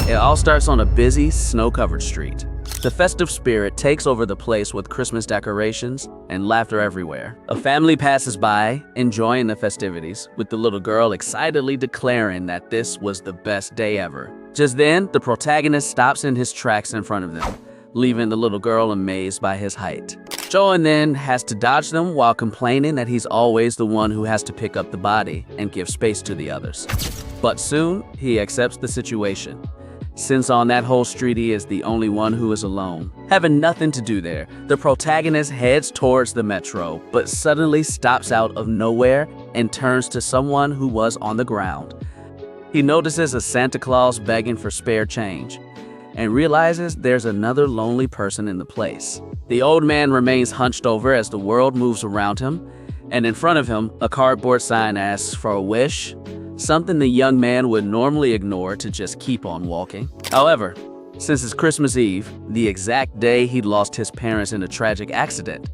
It all starts on a busy, snow-covered street. The festive spirit takes over the place with Christmas decorations and laughter everywhere. A family passes by, enjoying the festivities, with the little girl excitedly declaring that this was the best day ever. Just then, the protagonist stops in his tracks in front of them, leaving the little girl amazed by his height. Joan then has to dodge them while complaining that he's always the one who has to pick up the body and give space to the others. But soon, he accepts the situation, since on that whole street he is the only one who is alone. Having nothing to do there, the protagonist heads towards the metro, but suddenly stops out of nowhere and turns to someone who was on the ground. He notices a Santa Claus begging for spare change, and realizes there's another lonely person in the place. The old man remains hunched over as the world moves around him, and in front of him, a cardboard sign asks for a wish, something the young man would normally ignore to just keep on walking. However, since it's Christmas Eve, the exact day he'd lost his parents in a tragic accident,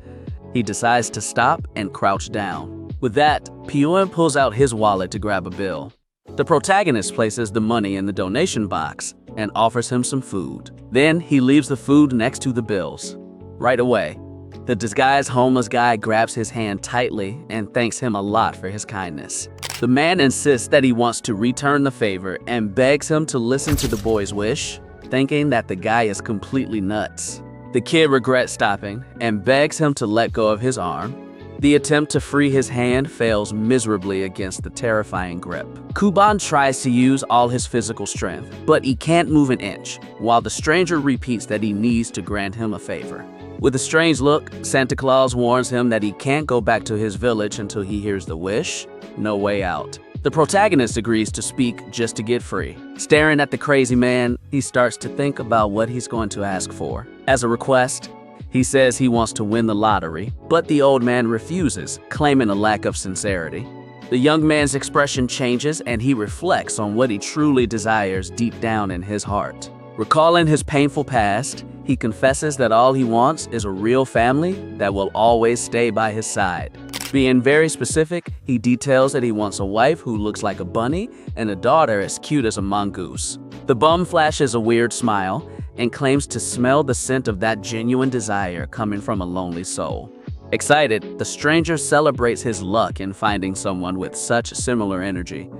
he decides to stop and crouch down. With that, Pyun pulls out his wallet to grab a bill. The protagonist places the money in the donation box and offers him some food. Then he leaves the food next to the bills. Right away, the disguised homeless guy grabs his hand tightly and thanks him a lot for his kindness. The man insists that he wants to return the favor and begs him to listen to the boy's wish, thinking that the guy is completely nuts. The kid regrets stopping and begs him to let go of his arm. The attempt to free his hand fails miserably against the terrifying grip. Kuban tries to use all his physical strength, but he can't move an inch, while the stranger repeats that he needs to grant him a favor. With a strange look, Santa Claus warns him that he can't go back to his village until he hears the wish. No way out. The protagonist agrees to speak just to get free. Staring at the crazy man, he starts to think about what he's going to ask for. As a request, he says he wants to win the lottery, but the old man refuses, claiming a lack of sincerity. The young man's expression changes and he reflects on what he truly desires deep down in his heart. Recalling his painful past, he confesses that all he wants is a real family that will always stay by his side. Being very specific, he details that he wants a wife who looks like a bunny and a daughter as cute as a mongoose. The bum flashes a weird smile and claims to smell the scent of that genuine desire coming from a lonely soul. Excited, the stranger celebrates his luck in finding someone with such similar energy.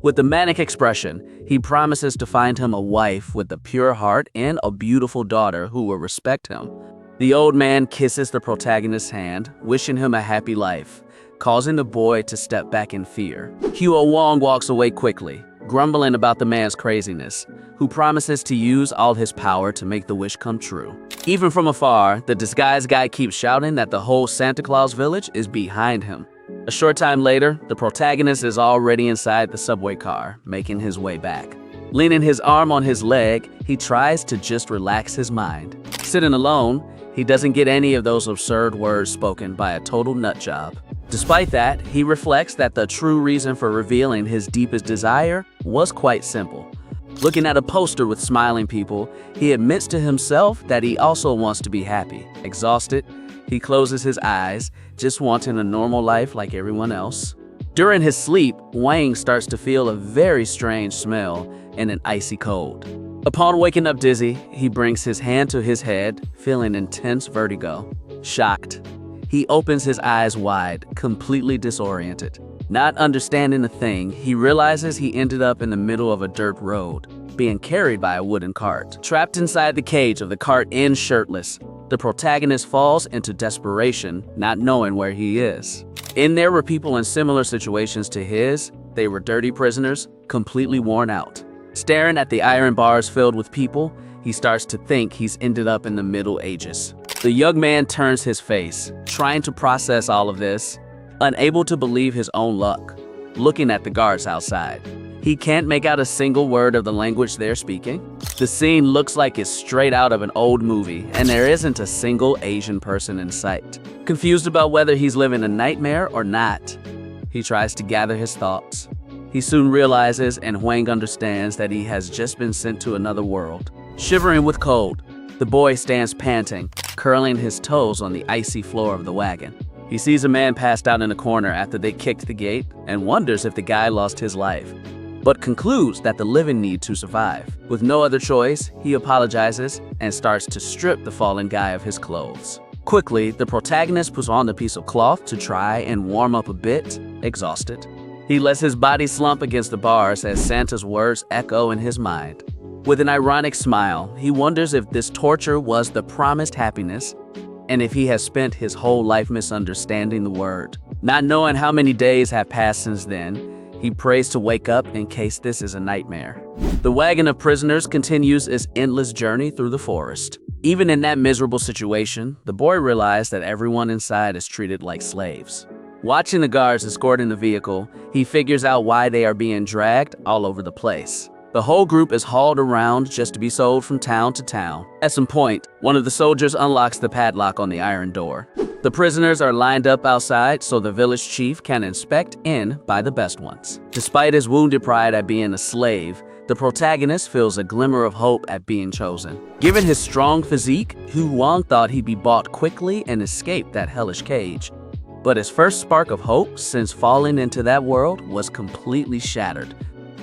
With a manic expression, he promises to find him a wife with a pure heart and a beautiful daughter who will respect him. The old man kisses the protagonist's hand, wishing him a happy life, causing the boy to step back in fear. Hyo Wong walks away quickly, grumbling about the man's craziness, who promises to use all his power to make the wish come true. Even from afar, the disguised guy keeps shouting that the whole Santa Claus village is behind him. A short time later, the protagonist is already inside the subway car, making his way back. Leaning his arm on his leg, he tries to just relax his mind. Sitting alone, he doesn't get any of those absurd words spoken by a total nutjob. Despite that, he reflects that the true reason for revealing his deepest desire was quite simple. Looking at a poster with smiling people, he admits to himself that he also wants to be happy. Exhausted, he closes his eyes, just wanting a normal life like everyone else. During his sleep, Wang starts to feel a very strange smell and an icy cold. Upon waking up dizzy, he brings his hand to his head, feeling intense vertigo. Shocked, he opens his eyes wide, completely disoriented. Not understanding a thing, he realizes he ended up in the middle of a dirt road, being carried by a wooden cart. Trapped inside the cage of the cart and shirtless, the protagonist falls into desperation, not knowing where he is. In there were people in similar situations to his. They were dirty prisoners, completely worn out. Staring at the iron bars filled with people, he starts to think he's ended up in the Middle Ages. The young man turns his face, trying to process all of this, unable to believe his own luck, looking at the guards outside. He can't make out a single word of the language they're speaking. The scene looks like it's straight out of an old movie, and there isn't a single Asian person in sight. Confused about whether he's living a nightmare or not, he tries to gather his thoughts. He soon realizes and Huang understands that he has just been sent to another world. Shivering with cold, the boy stands panting, curling his toes on the icy floor of the wagon. He sees a man passed out in a corner after they kicked the gate and wonders if the guy lost his life. but concludes that the living need to survive. With no other choice, he apologizes and starts to strip the fallen guy of his clothes. Quickly, the protagonist puts on the piece of cloth to try and warm up a bit, exhausted. He lets his body slump against the bars as Santa's words echo in his mind. With an ironic smile, he wonders if this torture was the promised happiness and if he has spent his whole life misunderstanding the word. Not knowing how many days have passed since then, he prays to wake up in case this is a nightmare. The wagon of prisoners continues its endless journey through the forest. Even in that miserable situation, the boy realized that everyone inside is treated like slaves. Watching the guards escorting the vehicle, he figures out why they are being dragged all over the place. The whole group is hauled around just to be sold from town to town. At some point, one of the soldiers unlocks the padlock on the iron door. The prisoners are lined up outside so the village chief can inspect in by the best ones. Despite his wounded pride at being a slave, the protagonist feels a glimmer of hope at being chosen. Given his strong physique, Hu Wang thought he'd be bought quickly and escape that hellish cage. But his first spark of hope since falling into that world was completely shattered.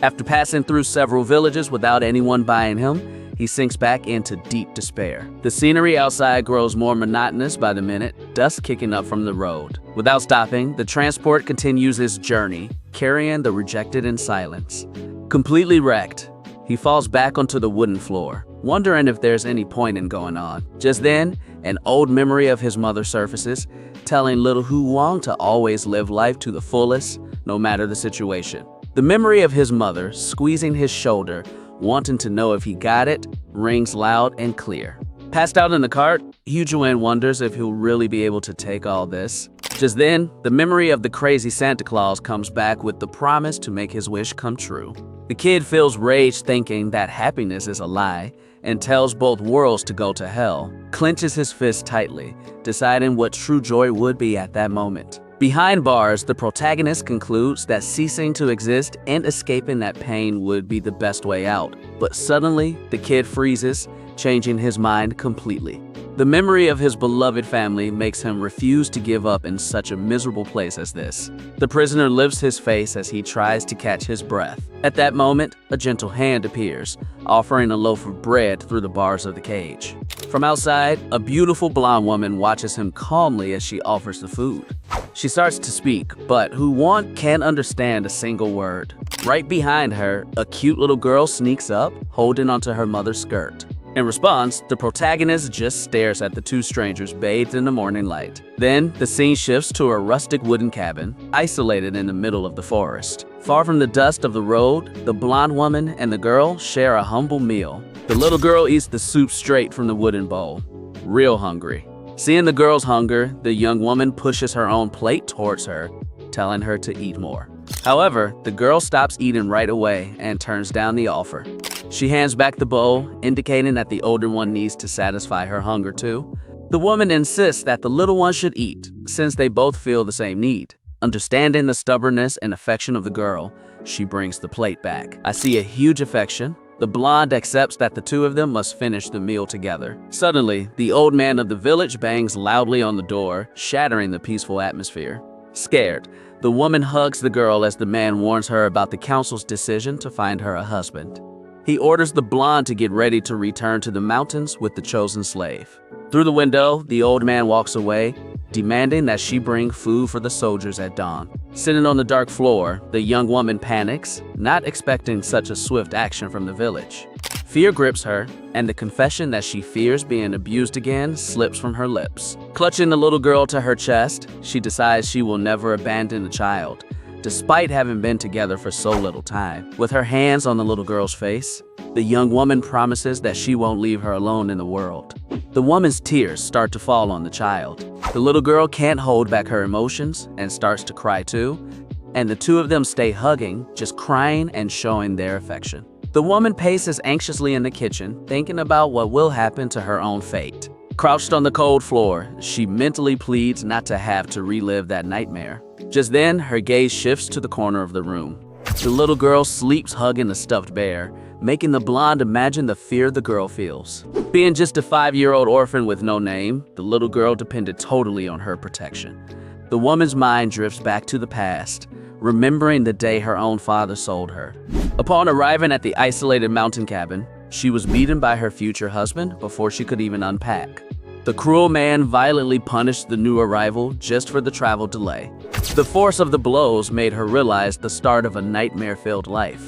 After passing through several villages without anyone buying him, he sinks back into deep despair. The scenery outside grows more monotonous by the minute, dust kicking up from the road. Without stopping, the transport continues its journey, carrying the rejected in silence. Completely wrecked, he falls back onto the wooden floor, wondering if there's any point in going on. Just then, an old memory of his mother surfaces, telling little Hu Wang to always live life to the fullest, no matter the situation. The memory of his mother squeezing his shoulder, wanting to know if he got it, rings loud and clear. Passed out in the cart, Hu Juan wonders if he'll really be able to take all this. Just then, the memory of the crazy Santa Claus comes back with the promise to make his wish come true. The kid feels rage thinking that happiness is a lie and tells both worlds to go to hell, clenches his fist tightly, deciding what true joy would be at that moment. Behind bars, the protagonist concludes that ceasing to exist and escaping that pain would be the best way out. But suddenly, the kid freezes, changing his mind completely. The memory of his beloved family makes him refuse to give up in such a miserable place as this. The prisoner lifts his face as he tries to catch his breath. At that moment, a gentle hand appears, offering a loaf of bread through the bars of the cage. From outside, a beautiful blonde woman watches him calmly as she offers the food. She starts to speak, but Hu Wang can't understand a single word. Right behind her, a cute little girl sneaks up, holding onto her mother's skirt. In response, the protagonist just stares at the two strangers bathed in the morning light. Then, the scene shifts to a rustic wooden cabin, isolated in the middle of the forest. Far from the dust of the road, the blonde woman and the girl share a humble meal. The little girl eats the soup straight from the wooden bowl, real hungry. Seeing the girl's hunger, the young woman pushes her own plate towards her, telling her to eat more. However, the girl stops eating right away and turns down the offer. She hands back the bowl, indicating that the older one needs to satisfy her hunger too. The woman insists that the little one should eat, since they both feel the same need. Understanding the stubbornness and affection of the girl, she brings the plate back. I see a huge affection. The blonde accepts that the two of them must finish the meal together. Suddenly, the old man of the village bangs loudly on the door, shattering the peaceful atmosphere. Scared, the woman hugs the girl as the man warns her about the council's decision to find her a husband. He orders the blonde to get ready to return to the mountains with the chosen slave. Through the window, the old man walks away, demanding that she bring food for the soldiers at dawn. Sitting on the dark floor, the young woman panics, not expecting such a swift action from the village. Fear grips her, and the confession that she fears being abused again slips from her lips. Clutching the little girl to her chest, she decides she will never abandon the child, despite having been together for so little time. With her hands on the little girl's face, the young woman promises that she won't leave her alone in the world. The woman's tears start to fall on the child. The little girl can't hold back her emotions and starts to cry too, and the two of them stay hugging, just crying and showing their affection. The woman paces anxiously in the kitchen, thinking about what will happen to her own fate. Crouched on the cold floor, she mentally pleads not to have to relive that nightmare. Just then, her gaze shifts to the corner of the room. The little girl sleeps hugging the stuffed bear, making the blonde imagine the fear the girl feels. Being just a 5-year-old orphan with no name, the little girl depended totally on her protection. The woman's mind drifts back to the past, remembering the day her own father sold her. Upon arriving at the isolated mountain cabin, she was beaten by her future husband before she could even unpack. The cruel man violently punished the new arrival just for the travel delay. The force of the blows made her realize the start of a nightmare-filled life.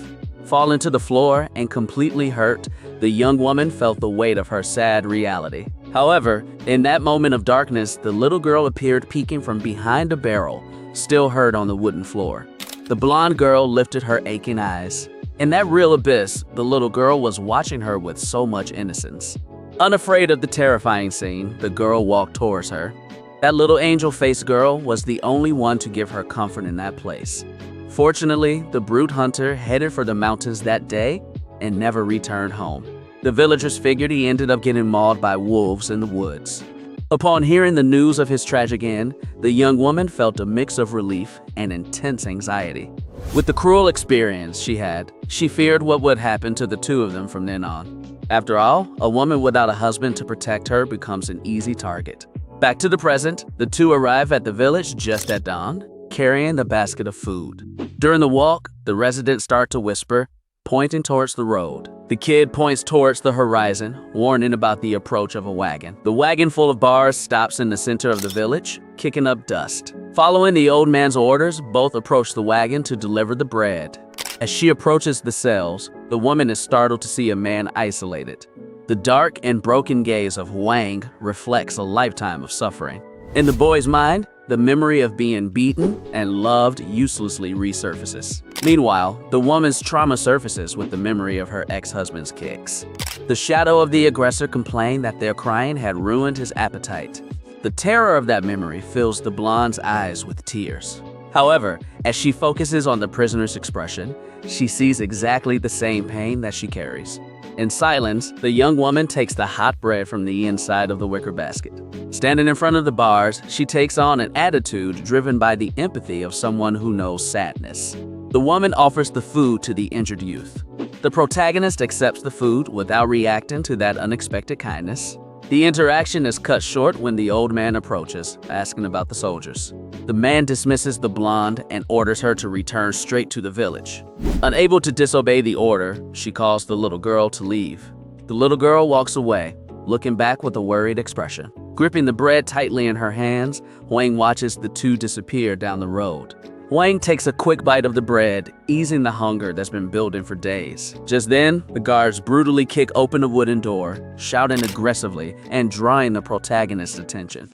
Falling to the floor and completely hurt, the young woman felt the weight of her sad reality. However, in that moment of darkness, the little girl appeared peeking from behind a barrel, still hurt on the wooden floor. The blonde girl lifted her aching eyes. In that real abyss, the little girl was watching her with so much innocence. Unafraid of the terrifying scene, the girl walked towards her. That little angel-faced girl was the only one to give her comfort in that place. Fortunately, the brute hunter headed for the mountains that day and never returned home. The villagers figured he ended up getting mauled by wolves in the woods. Upon hearing the news of his tragic end, the young woman felt a mix of relief and intense anxiety. With the cruel experience she had, she feared what would happen to the two of them from then on. After all, a woman without a husband to protect her becomes an easy target. Back to the present, the two arrive at the village just at dawn, carrying the basket of food. During the walk, the residents start to whisper, pointing towards the road. The kid points towards the horizon, warning about the approach of a wagon. The wagon full of bars stops in the center of the village, kicking up dust. Following the old man's orders, both approach the wagon to deliver the bread. As she approaches the cells, the woman is startled to see a man isolated. The dark and broken gaze of Wang reflects a lifetime of suffering. In the boy's mind, the memory of being beaten and loved uselessly resurfaces. Meanwhile, the woman's trauma surfaces with the memory of her ex-husband's kicks. The shadow of the aggressor complained that their crying had ruined his appetite. The terror of that memory fills the blonde's eyes with tears. However, as she focuses on the prisoner's expression, she sees exactly the same pain that she carries. In silence, the young woman takes the hot bread from the inside of the wicker basket. Standing in front of the bars, she takes on an attitude driven by the empathy of someone who knows sadness. The woman offers the food to the injured youth. The protagonist accepts the food without reacting to that unexpected kindness. The interaction is cut short when the old man approaches, asking about the soldiers. The man dismisses the blonde and orders her to return straight to the village. Unable to disobey the order, she calls the little girl to leave. The little girl walks away, looking back with a worried expression. Gripping the bread tightly in her hands, Wang watches the two disappear down the road. Wang takes a quick bite of the bread, easing the hunger that's been building for days. Just then, the guards brutally kick open a wooden door, shouting aggressively and drawing the protagonist's attention.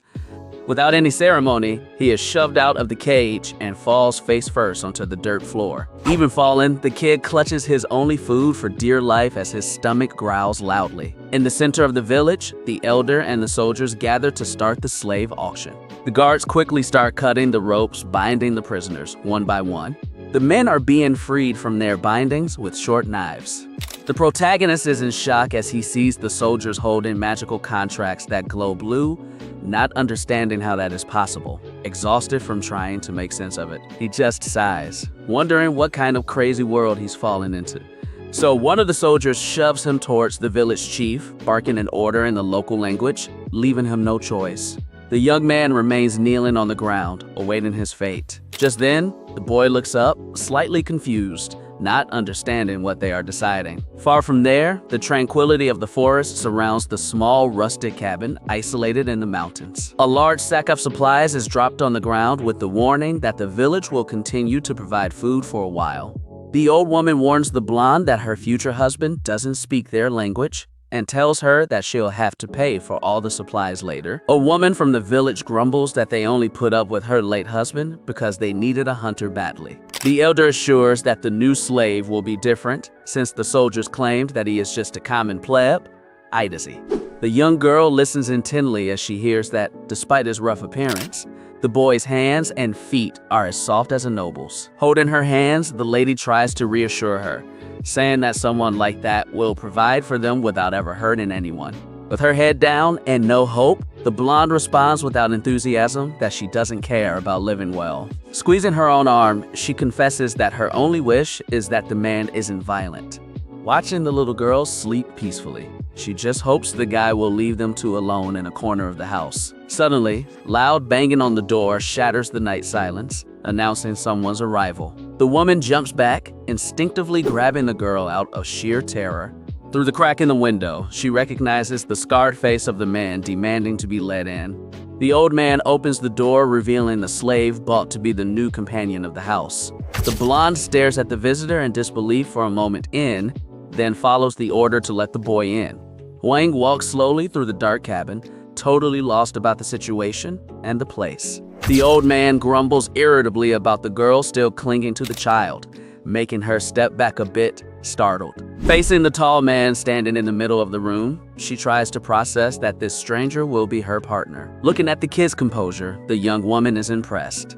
Without any ceremony, he is shoved out of the cage and falls face first onto the dirt floor. Even fallen, the kid clutches his only food for dear life as his stomach growls loudly. In the center of the village, the elder and the soldiers gather to start the slave auction. The guards quickly start cutting the ropes binding the prisoners, one by one. The men are being freed from their bindings with short knives. The protagonist is in shock as he sees the soldiers holding magical contracts that glow blue, not understanding how that is possible. Exhausted from trying to make sense of it, he just sighs, wondering what kind of crazy world he's fallen into. So one of the soldiers shoves him towards the village chief, barking an order in the local language, leaving him no choice. The young man remains kneeling on the ground, awaiting his fate. Just then, the boy looks up, slightly confused, not understanding what they are deciding. Far from there, the tranquility of the forest surrounds the small rustic cabin isolated in the mountains. A large sack of supplies is dropped on the ground with the warning that the village will continue to provide food for a while. The old woman warns the blonde that her future husband doesn't speak their language and tells her that she'll have to pay for all the supplies later. A woman from the village grumbles that they only put up with her late husband because they needed a hunter badly. The elder assures that the new slave will be different since the soldiers claimed that he is just a common pleb. Idiocy. The young girl listens intently as she hears that, despite his rough appearance, the boy's hands and feet are as soft as a noble's. Holding her hands, the lady tries to reassure her, saying that someone like that will provide for them without ever hurting anyone. With her head down and no hope, the blonde responds without enthusiasm that she doesn't care about living well. Squeezing her own arm, she confesses that her only wish is that the man isn't violent. Watching the little girl sleep peacefully, she just hopes the guy will leave them two alone in a corner of the house. Suddenly, loud banging on the door shatters the night silence, announcing someone's arrival. The woman jumps back, instinctively grabbing the girl out of sheer terror. Through the crack in the window, she recognizes the scarred face of the man demanding to be let in. The old man opens the door, revealing the slave bought to be the new companion of the house. The blonde stares at the visitor in disbelief for a moment then follows the order to let the boy in. Wang walks slowly through the dark cabin, totally lost about the situation and the place. The old man grumbles irritably about the girl still clinging to the child, making her step back a bit, startled. Facing the tall man standing in the middle of the room, she tries to process that this stranger will be her partner. Looking at the kid's composure, the young woman is impressed.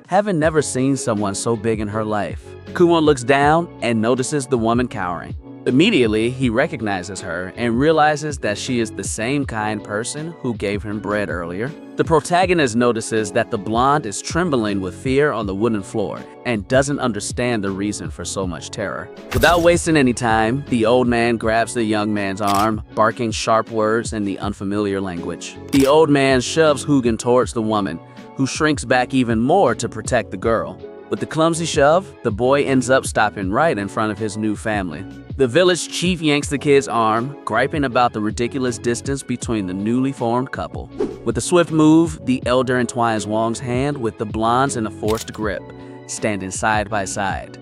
Having never seen someone so big in her life, Kuwon looks down and notices the woman cowering. Immediately, he recognizes her and realizes that she is the same kind person who gave him bread earlier. The protagonist notices that the blonde is trembling with fear on the wooden floor and doesn't understand the reason for so much terror. Without wasting any time, the old man grabs the young man's arm, barking sharp words in the unfamiliar language. The old man shoves Hugin towards the woman, who shrinks back even more to protect the girl. With the clumsy shove, the boy ends up stopping right in front of his new family. The village chief yanks the kid's arm, griping about the ridiculous distance between the newly formed couple. With a swift move, the elder entwines Wang's hand with the blonde's in a forced grip, standing side by side.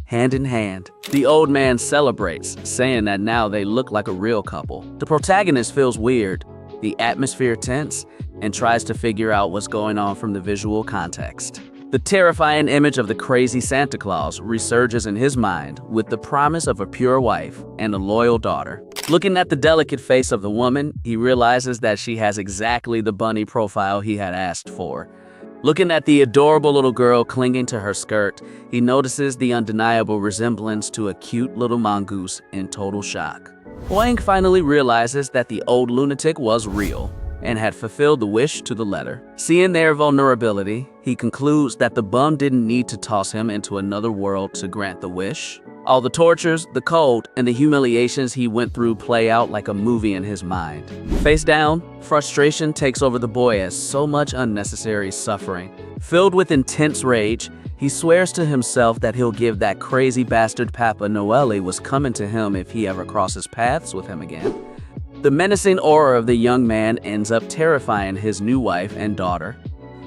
Hand in hand, the old man celebrates, saying that now they look like a real couple. The protagonist feels weird, the atmosphere tense, and tries to figure out what's going on from the visual context. The terrifying image of the crazy Santa Claus resurges in his mind with the promise of a pure wife and a loyal daughter. Looking at the delicate face of the woman, he realizes that she has exactly the bunny profile he had asked for. Looking at the adorable little girl clinging to her skirt, he notices the undeniable resemblance to a cute little mongoose in total shock. Wang finally realizes that the old lunatic was real and had fulfilled the wish to the letter. Seeing their vulnerability, he concludes that the bum didn't need to toss him into another world to grant the wish. All the tortures, the cold, and the humiliations he went through play out like a movie in his mind. Face down, frustration takes over the boy as so much unnecessary suffering. Filled with intense rage, he swears to himself that he'll give that crazy bastard Papa Noelle was coming to him if he ever crosses paths with him again. The menacing aura of the young man ends up terrifying his new wife and daughter,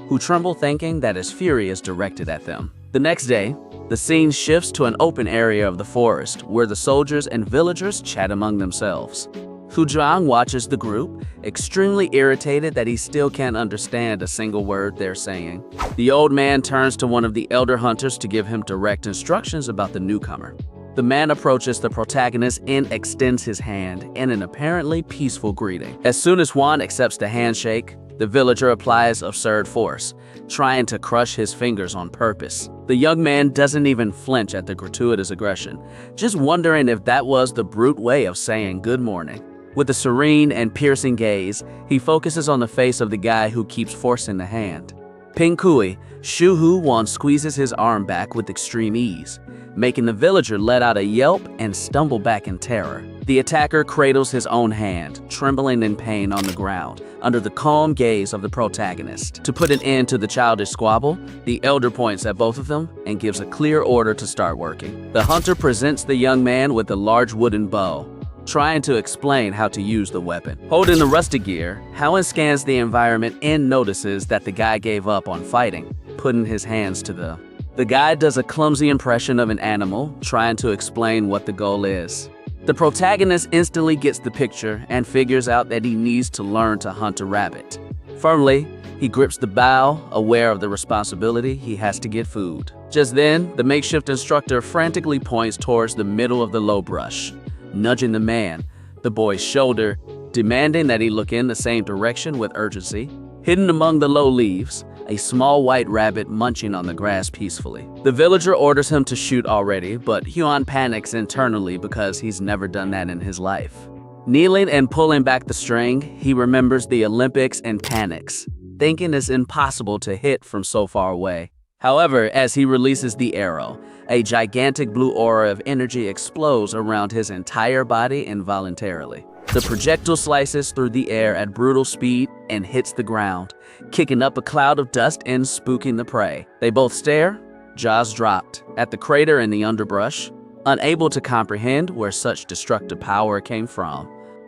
who tremble thinking that his fury is directed at them. The next day, the scene shifts to an open area of the forest where the soldiers and villagers chat among themselves. Fuzhang watches the group, extremely irritated that he still can't understand a single word they're saying. The old man turns to one of the elder hunters to give him direct instructions about the newcomer. The man approaches the protagonist and extends his hand in an apparently peaceful greeting. As soon as Juan accepts the handshake, the villager applies absurd force, trying to crush his fingers on purpose. The young man doesn't even flinch at the gratuitous aggression, just wondering if that was the brute way of saying good morning. With a serene and piercing gaze, he focuses on the face of the guy who keeps forcing the hand. Ping Kui, Shu Hu Wan squeezes his arm back with extreme ease, making the villager let out a yelp and stumble back in terror. The attacker cradles his own hand, trembling in pain on the ground, under the calm gaze of the protagonist. To put an end to the childish squabble, the elder points at both of them and gives a clear order to start working. The hunter presents the young man with a large wooden bow, trying to explain how to use the weapon. Holding the rusted gear, Howen scans the environment and notices that the guy gave up on fighting, putting his hands to the... The guy does a clumsy impression of an animal, trying to explain what the goal is. The protagonist instantly gets the picture and figures out that he needs to learn to hunt a rabbit. Firmly, he grips the bow, aware of the responsibility he has to get food. Just then, the makeshift instructor frantically points towards the middle of the low brush, nudging the man, the boy's shoulder, demanding that he look in the same direction with urgency. Hidden among the low leaves, a small white rabbit munching on the grass peacefully. The villager orders him to shoot already, but Huan panics internally because he's never done that in his life. Kneeling and pulling back the string, he remembers the Olympics and panics, thinking it's impossible to hit from so far away. However, as he releases the arrow, a gigantic blue aura of energy explodes around his entire body involuntarily. The projectile slices through the air at brutal speed and hits the ground, kicking up a cloud of dust and spooking the prey. They both stare, jaws dropped, at the crater in the underbrush, unable to comprehend where such destructive power came from.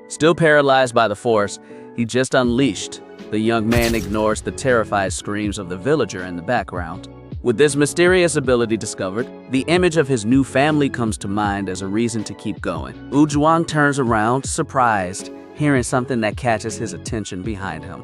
Still paralyzed by the force he just unleashed, the young man ignores the terrified screams of the villager in the background. With this mysterious ability discovered, the image of his new family comes to mind as a reason to keep going. Ujwang turns around, surprised, hearing something that catches his attention behind him.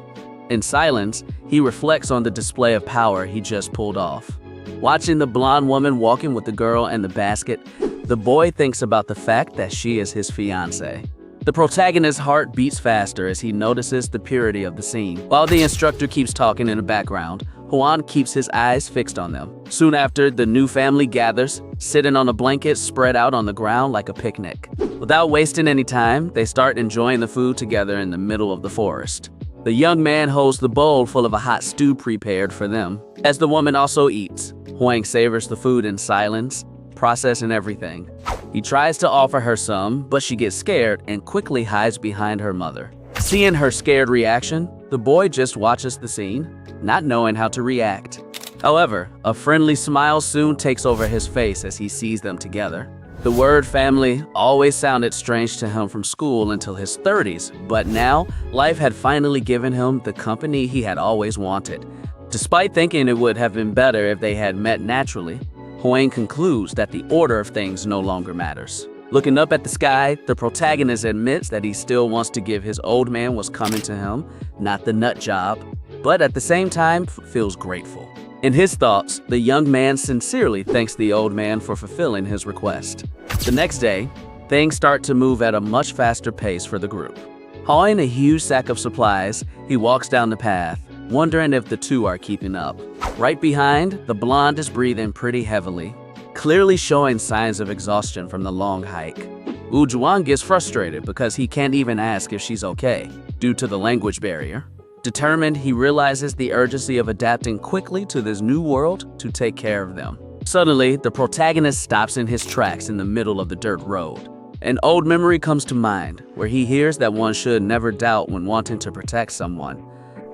In silence, he reflects on the display of power he just pulled off. Watching the blonde woman walking with the girl and the basket, the boy thinks about the fact that she is his fiancée. The protagonist's heart beats faster as he notices the purity of the scene. While the instructor keeps talking in the background, Juan keeps his eyes fixed on them. Soon after, the new family gathers, sitting on a blanket spread out on the ground like a picnic. Without wasting any time, they start enjoying the food together in the middle of the forest. The young man holds the bowl full of a hot stew prepared for them, as the woman also eats. Huang savors the food in silence, processing everything. He tries to offer her some, but she gets scared and quickly hides behind her mother. Seeing her scared reaction, the boy just watches the scene, not knowing how to react. However, a friendly smile soon takes over his face as he sees them together. The word family always sounded strange to him from school until his 30s, but now life had finally given him the company he had always wanted. Despite thinking it would have been better if they had met naturally, Huang concludes that the order of things no longer matters. Looking up at the sky, the protagonist admits that he still wants to give his old man what's coming to him, not the nut job, but at the same time feels grateful. In his thoughts, the young man sincerely thanks the old man for fulfilling his request. The next day, things start to move at a much faster pace for the group. Hauling a huge sack of supplies, he walks down the path, wondering if the two are keeping up. Right behind, the blonde is breathing pretty heavily, clearly showing signs of exhaustion from the long hike. Ujwang gets frustrated because he can't even ask if she's okay, due to the language barrier. Determined, he realizes the urgency of adapting quickly to this new world to take care of them. Suddenly, the protagonist stops in his tracks in the middle of the dirt road. An old memory comes to mind, where he hears that one should never doubt when wanting to protect someone.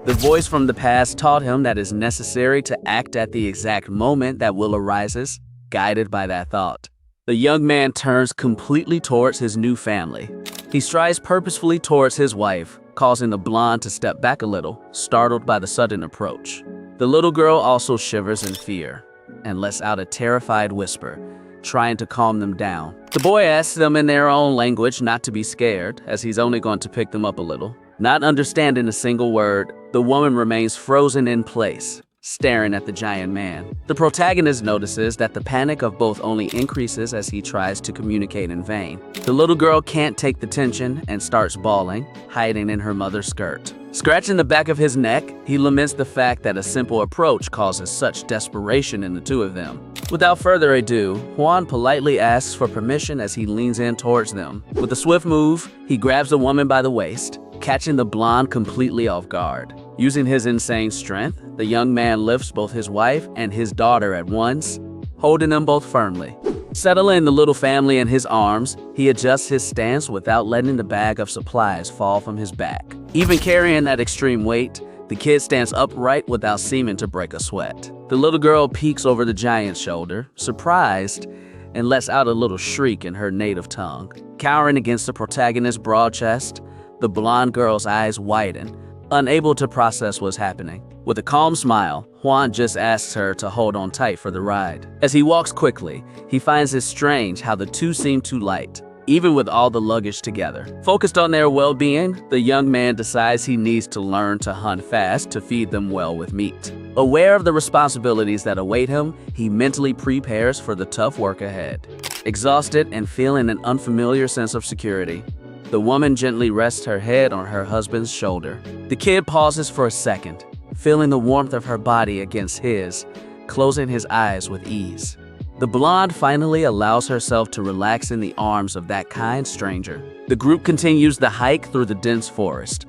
The voice from the past taught him that it's necessary to act at the exact moment that will arises, guided by that thought. The young man turns completely towards his new family. He strides purposefully towards his wife, causing the blonde to step back a little, startled by the sudden approach. The little girl also shivers in fear and lets out a terrified whisper, trying to calm them down. The boy asks them in their own language not to be scared, as he's only going to pick them up a little. Not understanding a single word, the woman remains frozen in place, staring at the giant man. The protagonist notices that the panic of both only increases as he tries to communicate in vain. The little girl can't take the tension and starts bawling, hiding in her mother's skirt. Scratching the back of his neck, he laments the fact that a simple approach causes such desperation in the two of them. Without further ado, Juan politely asks for permission as he leans in towards them. With a swift move, he grabs the woman by the waist, catching the blonde completely off guard. Using his insane strength, the young man lifts both his wife and his daughter at once, holding them both firmly. Settling the little family in his arms, he adjusts his stance without letting the bag of supplies fall from his back. Even carrying that extreme weight, the kid stands upright without seeming to break a sweat. The little girl peeks over the giant's shoulder, surprised, and lets out a little shriek in her native tongue. Cowering against the protagonist's broad chest, the blonde girl's eyes widen, unable to process what's happening. With a calm smile, Juan just asks her to hold on tight for the ride. As he walks quickly, he finds it strange how the two seem too light, even with all the luggage together. Focused on their well-being, the young man decides he needs to learn to hunt fast to feed them well with meat. Aware of the responsibilities that await him, he mentally prepares for the tough work ahead. Exhausted and feeling an unfamiliar sense of security, the woman gently rests her head on her husband's shoulder. The kid pauses for a second, feeling the warmth of her body against his, closing his eyes with ease. The blonde finally allows herself to relax in the arms of that kind stranger. The group continues the hike through the dense forest,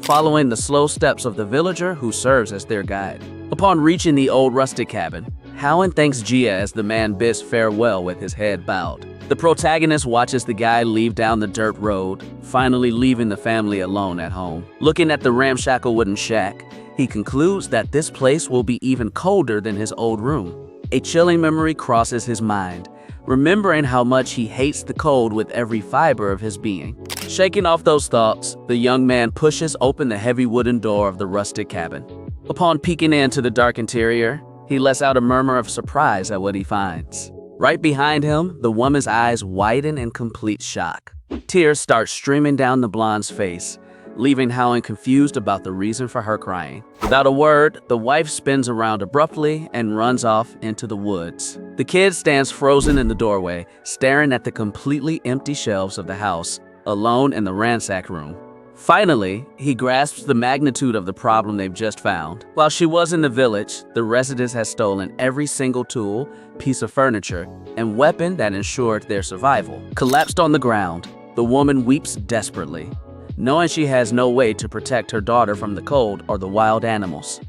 following the slow steps of the villager who serves as their guide. Upon reaching the old rustic cabin, Howland thanks Jia as the man bids farewell with his head bowed. The protagonist watches the guy leave down the dirt road, finally leaving the family alone at home. Looking at the ramshackle wooden shack, he concludes that this place will be even colder than his old room. A chilling memory crosses his mind, remembering how much he hates the cold with every fiber of his being. Shaking off those thoughts, the young man pushes open the heavy wooden door of the rustic cabin. Upon peeking into the dark interior, he lets out a murmur of surprise at what he finds. Right behind him, the woman's eyes widen in complete shock. Tears start streaming down the blonde's face, leaving Howling confused about the reason for her crying. Without a word, the wife spins around abruptly and runs off into the woods. The kid stands frozen in the doorway, staring at the completely empty shelves of the house, alone in the ransacked room. Finally, he grasps the magnitude of the problem they've just found. While she was in the village, the residents had stolen every single tool, piece of furniture, and weapon that ensured their survival. Collapsed on the ground, the woman weeps desperately, knowing she has no way to protect her daughter from the cold or the wild animals.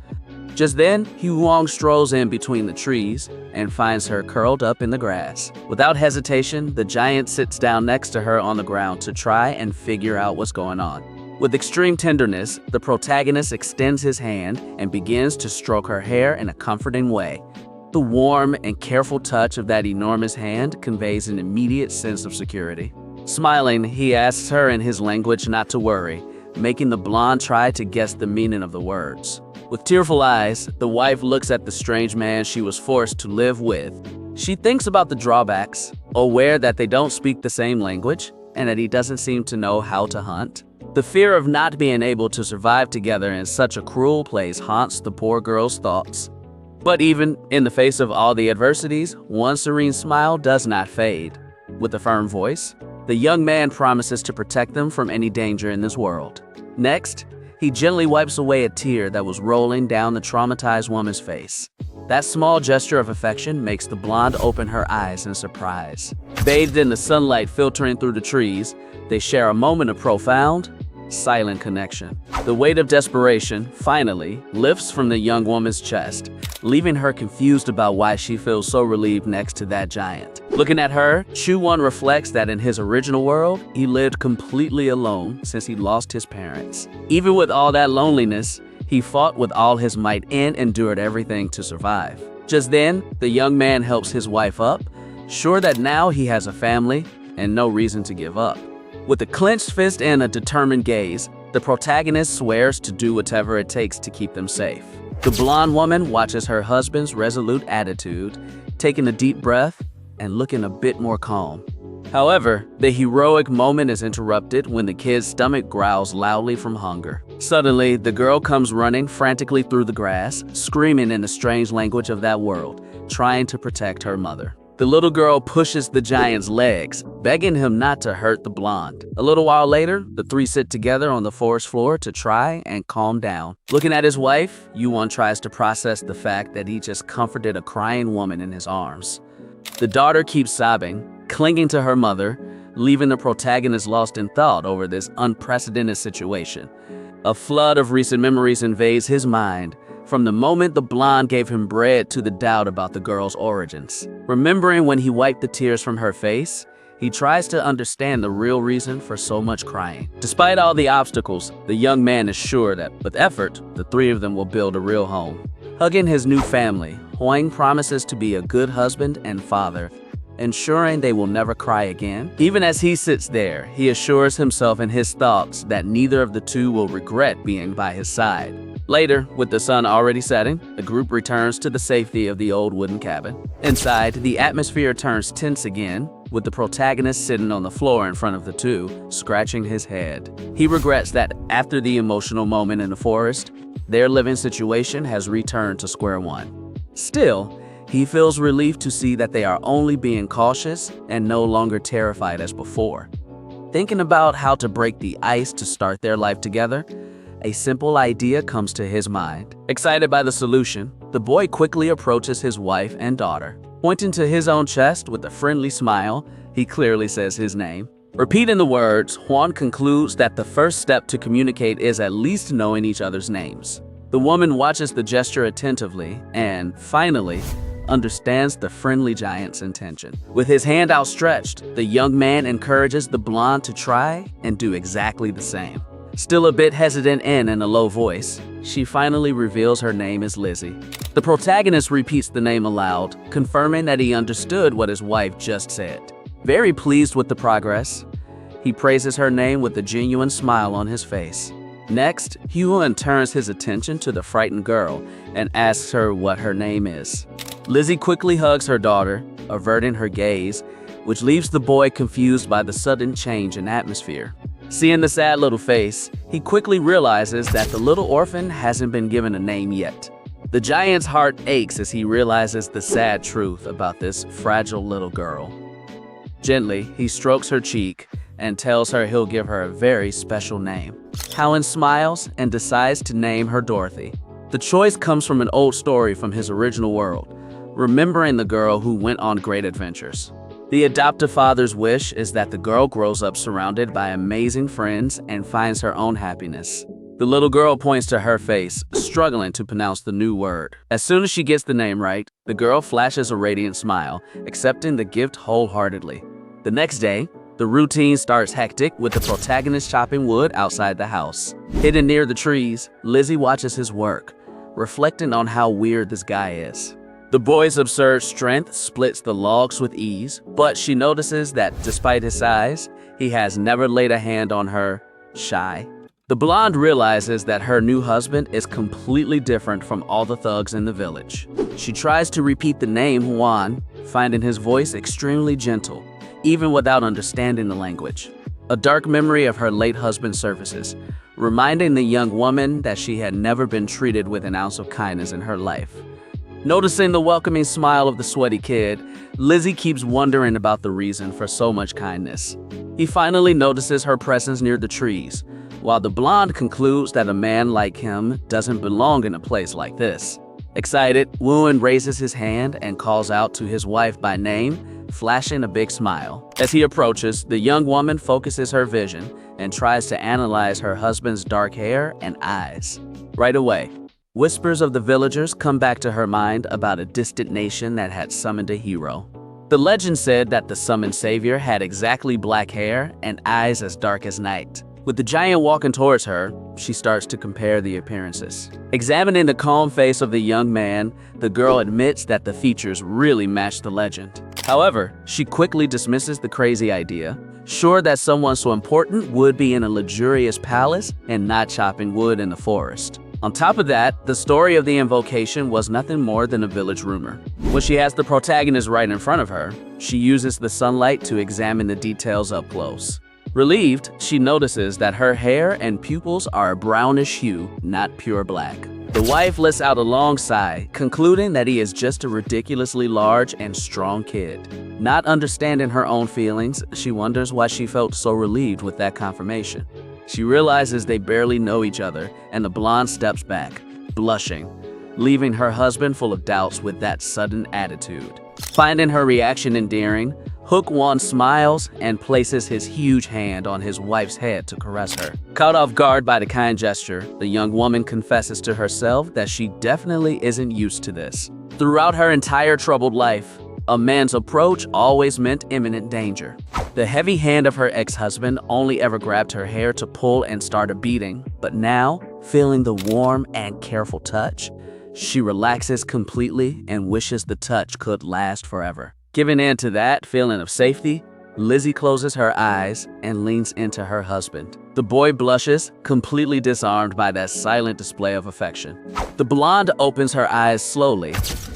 Just then, Huang strolls in between the trees and finds her curled up in the grass. Without hesitation, the giant sits down next to her on the ground to try and figure out what's going on. With extreme tenderness, the protagonist extends his hand and begins to stroke her hair in a comforting way. The warm and careful touch of that enormous hand conveys an immediate sense of security. Smiling, he asks her in his language not to worry, making the blonde try to guess the meaning of the words. With tearful eyes, the wife looks at the strange man she was forced to live with. She thinks about the drawbacks, aware that they don't speak the same language and that he doesn't seem to know how to hunt. The fear of not being able to survive together in such a cruel place haunts the poor girl's thoughts. But even in the face of all the adversities, one serene smile does not fade. With a firm voice, the young man promises to protect them from any danger in this world. Next, he gently wipes away a tear that was rolling down the traumatized woman's face. That small gesture of affection makes the blonde open her eyes in surprise. Bathed in the sunlight filtering through the trees, they share a moment of profound, silent connection. The weight of desperation, finally, lifts from the young woman's chest, leaving her confused about why she feels so relieved next to that giant. Looking at her, Chu-won reflects that in his original world, he lived completely alone since he lost his parents. Even with all that loneliness, he fought with all his might and endured everything to survive. Just then, the young man helps his wife up, sure that now he has a family and no reason to give up. With a clenched fist and a determined gaze, the protagonist swears to do whatever it takes to keep them safe. The blonde woman watches her husband's resolute attitude, taking a deep breath and looking a bit more calm. However, the heroic moment is interrupted when the kid's stomach growls loudly from hunger. Suddenly, the girl comes running frantically through the grass, screaming in the strange language of that world, trying to protect her mother. The little girl pushes the giant's legs, begging him not to hurt the blonde. A little while later, the three sit together on the forest floor to try and calm down. Looking at his wife, Yuan tries to process the fact that he just comforted a crying woman in his arms. The daughter keeps sobbing, clinging to her mother, leaving the protagonist lost in thought over this unprecedented situation. A flood of recent memories invades his mind, from the moment the blonde gave him bread to the doubt about the girl's origins. Remembering when he wiped the tears from her face, he tries to understand the real reason for so much crying. Despite all the obstacles, the young man is sure that, with effort, the three of them will build a real home. Hugging his new family, Huang promises to be a good husband and father, ensuring they will never cry again. Even as he sits there, he assures himself in his thoughts that neither of the two will regret being by his side. Later, with the sun already setting, the group returns to the safety of the old wooden cabin. Inside, the atmosphere turns tense again, with the protagonist sitting on the floor in front of the two, scratching his head. He regrets that after the emotional moment in the forest, their living situation has returned to square one. Still, he feels relief to see that they are only being cautious and no longer terrified as before. Thinking about how to break the ice to start their life together, a simple idea comes to his mind. Excited by the solution, the boy quickly approaches his wife and daughter. Pointing to his own chest with a friendly smile, he clearly says his name. Repeating the words, Juan concludes that the first step to communicate is at least knowing each other's names. The woman watches the gesture attentively and, finally, understands the friendly giant's intention. With his hand outstretched, the young man encourages the blonde to try and do exactly the same. Still a bit hesitant and in a low voice, she finally reveals her name is Lizzie. The protagonist repeats the name aloud, confirming that he understood what his wife just said. Very pleased with the progress, he praises her name with a genuine smile on his face. Next, Hyun turns his attention to the frightened girl and asks her what her name is. Lizzie quickly hugs her daughter, averting her gaze, which leaves the boy confused by the sudden change in atmosphere. Seeing the sad little face, he quickly realizes that the little orphan hasn't been given a name yet. The giant's heart aches as he realizes the sad truth about this fragile little girl. Gently, he strokes her cheek and tells her he'll give her a very special name. Hyun smiles and decides to name her Dorothy. The choice comes from an old story from his original world, remembering the girl who went on great adventures. The adoptive father's wish is that the girl grows up surrounded by amazing friends and finds her own happiness. The little girl points to her face, struggling to pronounce the new word. As soon as she gets the name right, the girl flashes a radiant smile, accepting the gift wholeheartedly. The next day, the routine starts hectic with the protagonist chopping wood outside the house. Hidden near the trees, Lizzie watches his work, reflecting on how weird this guy is. The boy's absurd strength splits the logs with ease, but she notices that despite his size, he has never laid a hand on her, shy. The blonde realizes that her new husband is completely different from all the thugs in the village. She tries to repeat the name Juan, finding his voice extremely gentle, even without understanding the language. A dark memory of her late husband surfaces, reminding the young woman that she had never been treated with an ounce of kindness in her life. Noticing the welcoming smile of the sweaty kid, Lizzie keeps wondering about the reason for so much kindness. He finally notices her presence near the trees, while the blonde concludes that a man like him doesn't belong in a place like this. Excited, Woon raises his hand and calls out to his wife by name, flashing a big smile. As he approaches, the young woman focuses her vision and tries to analyze her husband's dark hair and eyes. Right away, whispers of the villagers come back to her mind about a distant nation that had summoned a hero. The legend said that the summoned savior had exactly black hair and eyes as dark as night. With the giant walking towards her, she starts to compare the appearances. Examining the calm face of the young man, the girl admits that the features really match the legend. However, she quickly dismisses the crazy idea, sure that someone so important would be in a luxurious palace and not chopping wood in the forest. On top of that, the story of the invocation was nothing more than a village rumor. When she has the protagonist right in front of her, she uses the sunlight to examine the details up close. Relieved, she notices that her hair and pupils are a brownish hue, not pure black. The wife lets out a long sigh, concluding that he is just a ridiculously large and strong kid. Not understanding her own feelings, she wonders why she felt so relieved with that confirmation. She realizes they barely know each other, and the blonde steps back, blushing, leaving her husband full of doubts with that sudden attitude. Finding her reaction endearing, Hook-won smiles and places his huge hand on his wife's head to caress her. Caught off guard by the kind gesture, the young woman confesses to herself that she definitely isn't used to this. Throughout her entire troubled life, a man's approach always meant imminent danger. The heavy hand of her ex-husband only ever grabbed her hair to pull and start a beating, but now, feeling the warm and careful touch, she relaxes completely and wishes the touch could last forever. Giving in to that feeling of safety, Lizzie closes her eyes and leans into her husband. The boy blushes, completely disarmed by that silent display of affection. The blonde opens her eyes slowly,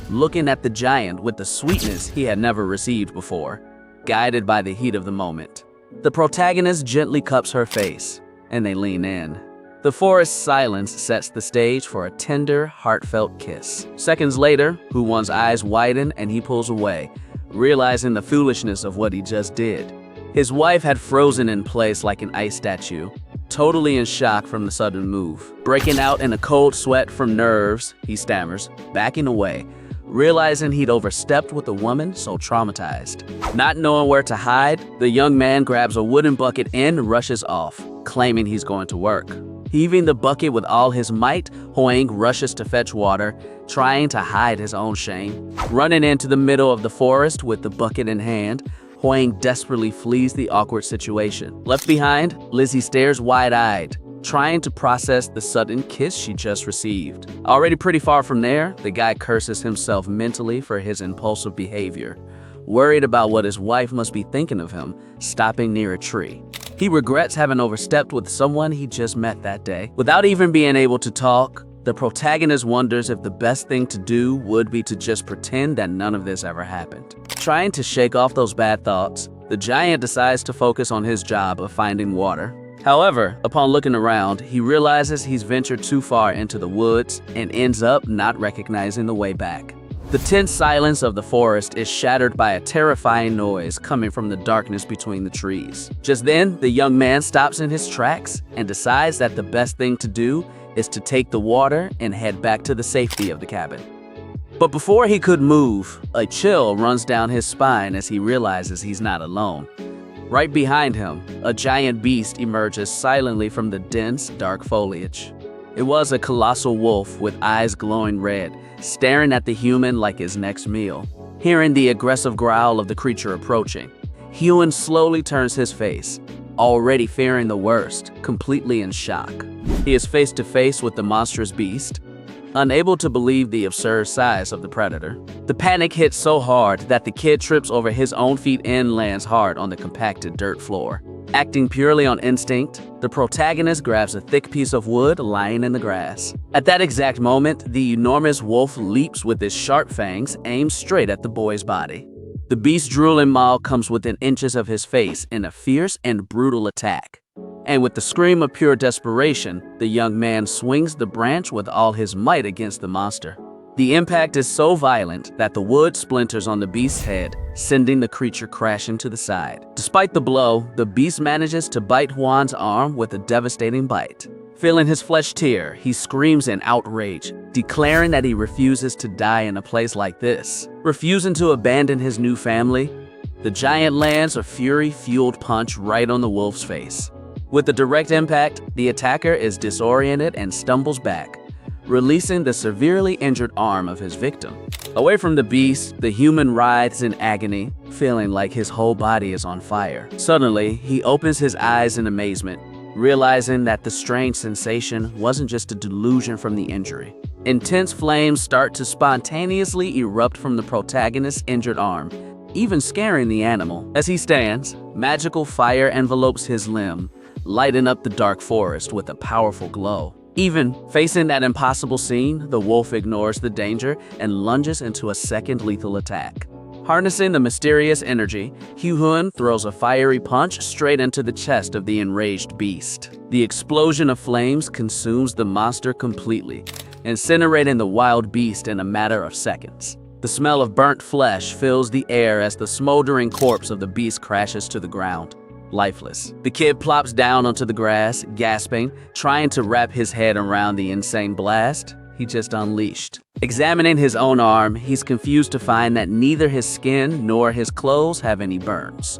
looking at the giant with the sweetness he had never received before, guided by the heat of the moment. The protagonist gently cups her face, and they lean in. The forest silence sets the stage for a tender, heartfelt kiss. Seconds later, Hoo-won's eyes widen and he pulls away, realizing the foolishness of what he just did. His wife had frozen in place like an ice statue, totally in shock from the sudden move. Breaking out in a cold sweat from nerves, he stammers, backing away, realizing he'd overstepped with a woman so traumatized. Not knowing where to hide, the young man grabs a wooden bucket and rushes off, claiming he's going to work. Heaving the bucket with all his might, Hwoang rushes to fetch water, trying to hide his own shame. Running into the middle of the forest with the bucket in hand, Hwoang desperately flees the awkward situation. Left behind, Lizzie stares wide-eyed, trying to process the sudden kiss she just received. Already pretty far from there, the guy curses himself mentally for his impulsive behavior, worried about what his wife must be thinking of him, stopping near a tree. He regrets having overstepped with someone he just met that day. Without even being able to talk, the protagonist wonders if the best thing to do would be to just pretend that none of this ever happened. Trying to shake off those bad thoughts, the giant decides to focus on his job of finding water. However, upon looking around, he realizes he's ventured too far into the woods and ends up not recognizing the way back. The tense silence of the forest is shattered by a terrifying noise coming from the darkness between the trees. Just then, the young man stops in his tracks and decides that the best thing to do is to take the water and head back to the safety of the cabin. But before he could move, a chill runs down his spine as he realizes he's not alone. Right behind him, a giant beast emerges silently from the dense, dark foliage. It was a colossal wolf with eyes glowing red, staring at the human like his next meal. Hearing the aggressive growl of the creature approaching, Hwoang slowly turns his face, already fearing the worst, completely in shock. He is face to face with the monstrous beast, unable to believe the absurd size of the predator. The panic hits so hard that the kid trips over his own feet and lands hard on the compacted dirt floor. Acting purely on instinct, the protagonist grabs a thick piece of wood lying in the grass. At that exact moment, the enormous wolf leaps with his sharp fangs aimed straight at the boy's body. The beast's drooling maw comes within inches of his face in a fierce and brutal attack. And with the scream of pure desperation, the young man swings the branch with all his might against the monster. The impact is so violent that the wood splinters on the beast's head, sending the creature crashing to the side. Despite the blow, the beast manages to bite Hwoang's arm with a devastating bite. Feeling his flesh tear, he screams in outrage, declaring that he refuses to die in a place like this. Refusing to abandon his new family, the giant lands a fury-fueled punch right on the wolf's face. With the direct impact, the attacker is disoriented and stumbles back, releasing the severely injured arm of his victim. Away from the beast, the human writhes in agony, feeling like his whole body is on fire. Suddenly, he opens his eyes in amazement, realizing that the strange sensation wasn't just a delusion from the injury. Intense flames start to spontaneously erupt from the protagonist's injured arm, even scaring the animal. As he stands, magical fire envelopes his limb, lighting up the dark forest with a powerful glow. Even facing that impossible scene, the wolf ignores the danger and lunges into a second lethal attack. Harnessing the mysterious energy, Hwoang throws a fiery punch straight into the chest of the enraged beast. The explosion of flames consumes the monster completely, incinerating the wild beast in a matter of seconds. The smell of burnt flesh fills the air as the smoldering corpse of the beast crashes to the ground, lifeless. The kid plops down onto the grass, gasping, trying to wrap his head around the insane blast he just unleashed. Examining his own arm, he's confused to find that neither his skin nor his clothes have any burns.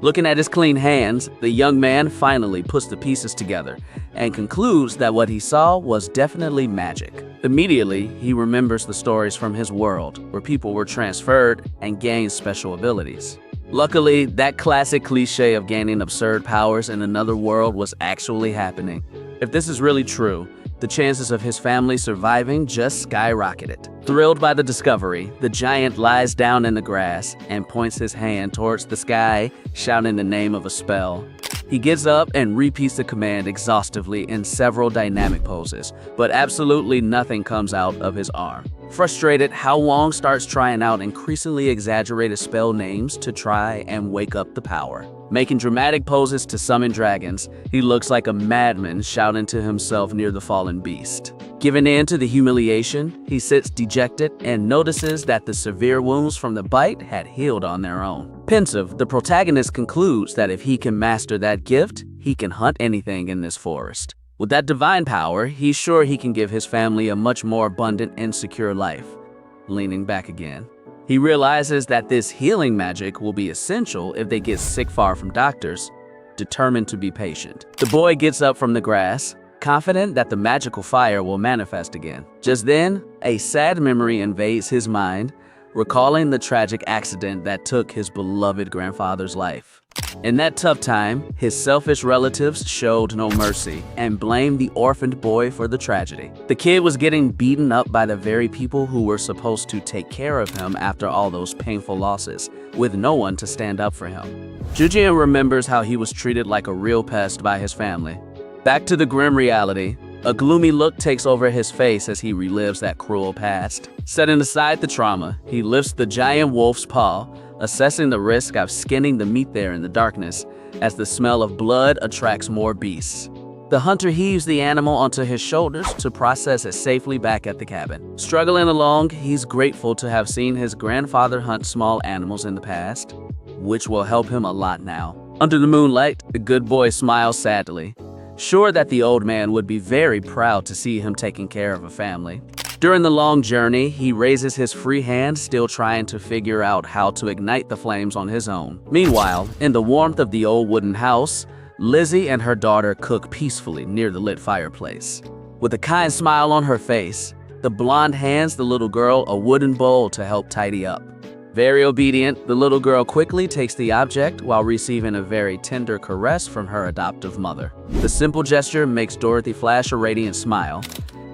Looking at his clean hands, the young man finally puts the pieces together and concludes that what he saw was definitely magic. Immediately, he remembers the stories from his world, where people were transferred and gained special abilities. Luckily, that classic cliche of gaining absurd powers in another world was actually happening. If this is really true, the chances of his family surviving just skyrocketed. Thrilled by the discovery, the giant lies down in the grass and points his hand towards the sky, shouting the name of a spell. He gets up and repeats the command exhaustively in several dynamic poses, but absolutely nothing comes out of his arm. Frustrated, Hwoang starts trying out increasingly exaggerated spell names to try and wake up the power. Making dramatic poses to summon dragons, he looks like a madman shouting to himself near the fallen beast. Giving in to the humiliation, he sits dejected and notices that the severe wounds from the bite had healed on their own. Pensive, the protagonist concludes that if he can master that gift, he can hunt anything in this forest. With that divine power, he's sure he can give his family a much more abundant and secure life. Leaning back again, he realizes that this healing magic will be essential if they get sick far from doctors, determined to be patient. The boy gets up from the grass, confident that the magical fire will manifest again. Just then, a sad memory invades his mind, recalling the tragic accident that took his beloved grandfather's life. In that tough time, his selfish relatives showed no mercy and blamed the orphaned boy for the tragedy. The kid was getting beaten up by the very people who were supposed to take care of him after all those painful losses, with no one to stand up for him. Jujin remembers how he was treated like a real pest by his family. Back to the grim reality, a gloomy look takes over his face as he relives that cruel past. Setting aside the trauma, he lifts the giant wolf's paw, assessing the risk of skinning the meat there in the darkness, as the smell of blood attracts more beasts. The hunter heaves the animal onto his shoulders to process it safely back at the cabin. Struggling along, he's grateful to have seen his grandfather hunt small animals in the past, which will help him a lot now. Under the moonlight, the good boy smiles sadly, sure that the old man would be very proud to see him taking care of a family. During the long journey, he raises his free hand, still trying to figure out how to ignite the flames on his own. Meanwhile, in the warmth of the old wooden house, Lizzie and her daughter cook peacefully near the lit fireplace. With a kind smile on her face, the blonde hands the little girl a wooden bowl to help tidy up. Very obedient, the little girl quickly takes the object while receiving a very tender caress from her adoptive mother. The simple gesture makes Dorothy flash a radiant smile,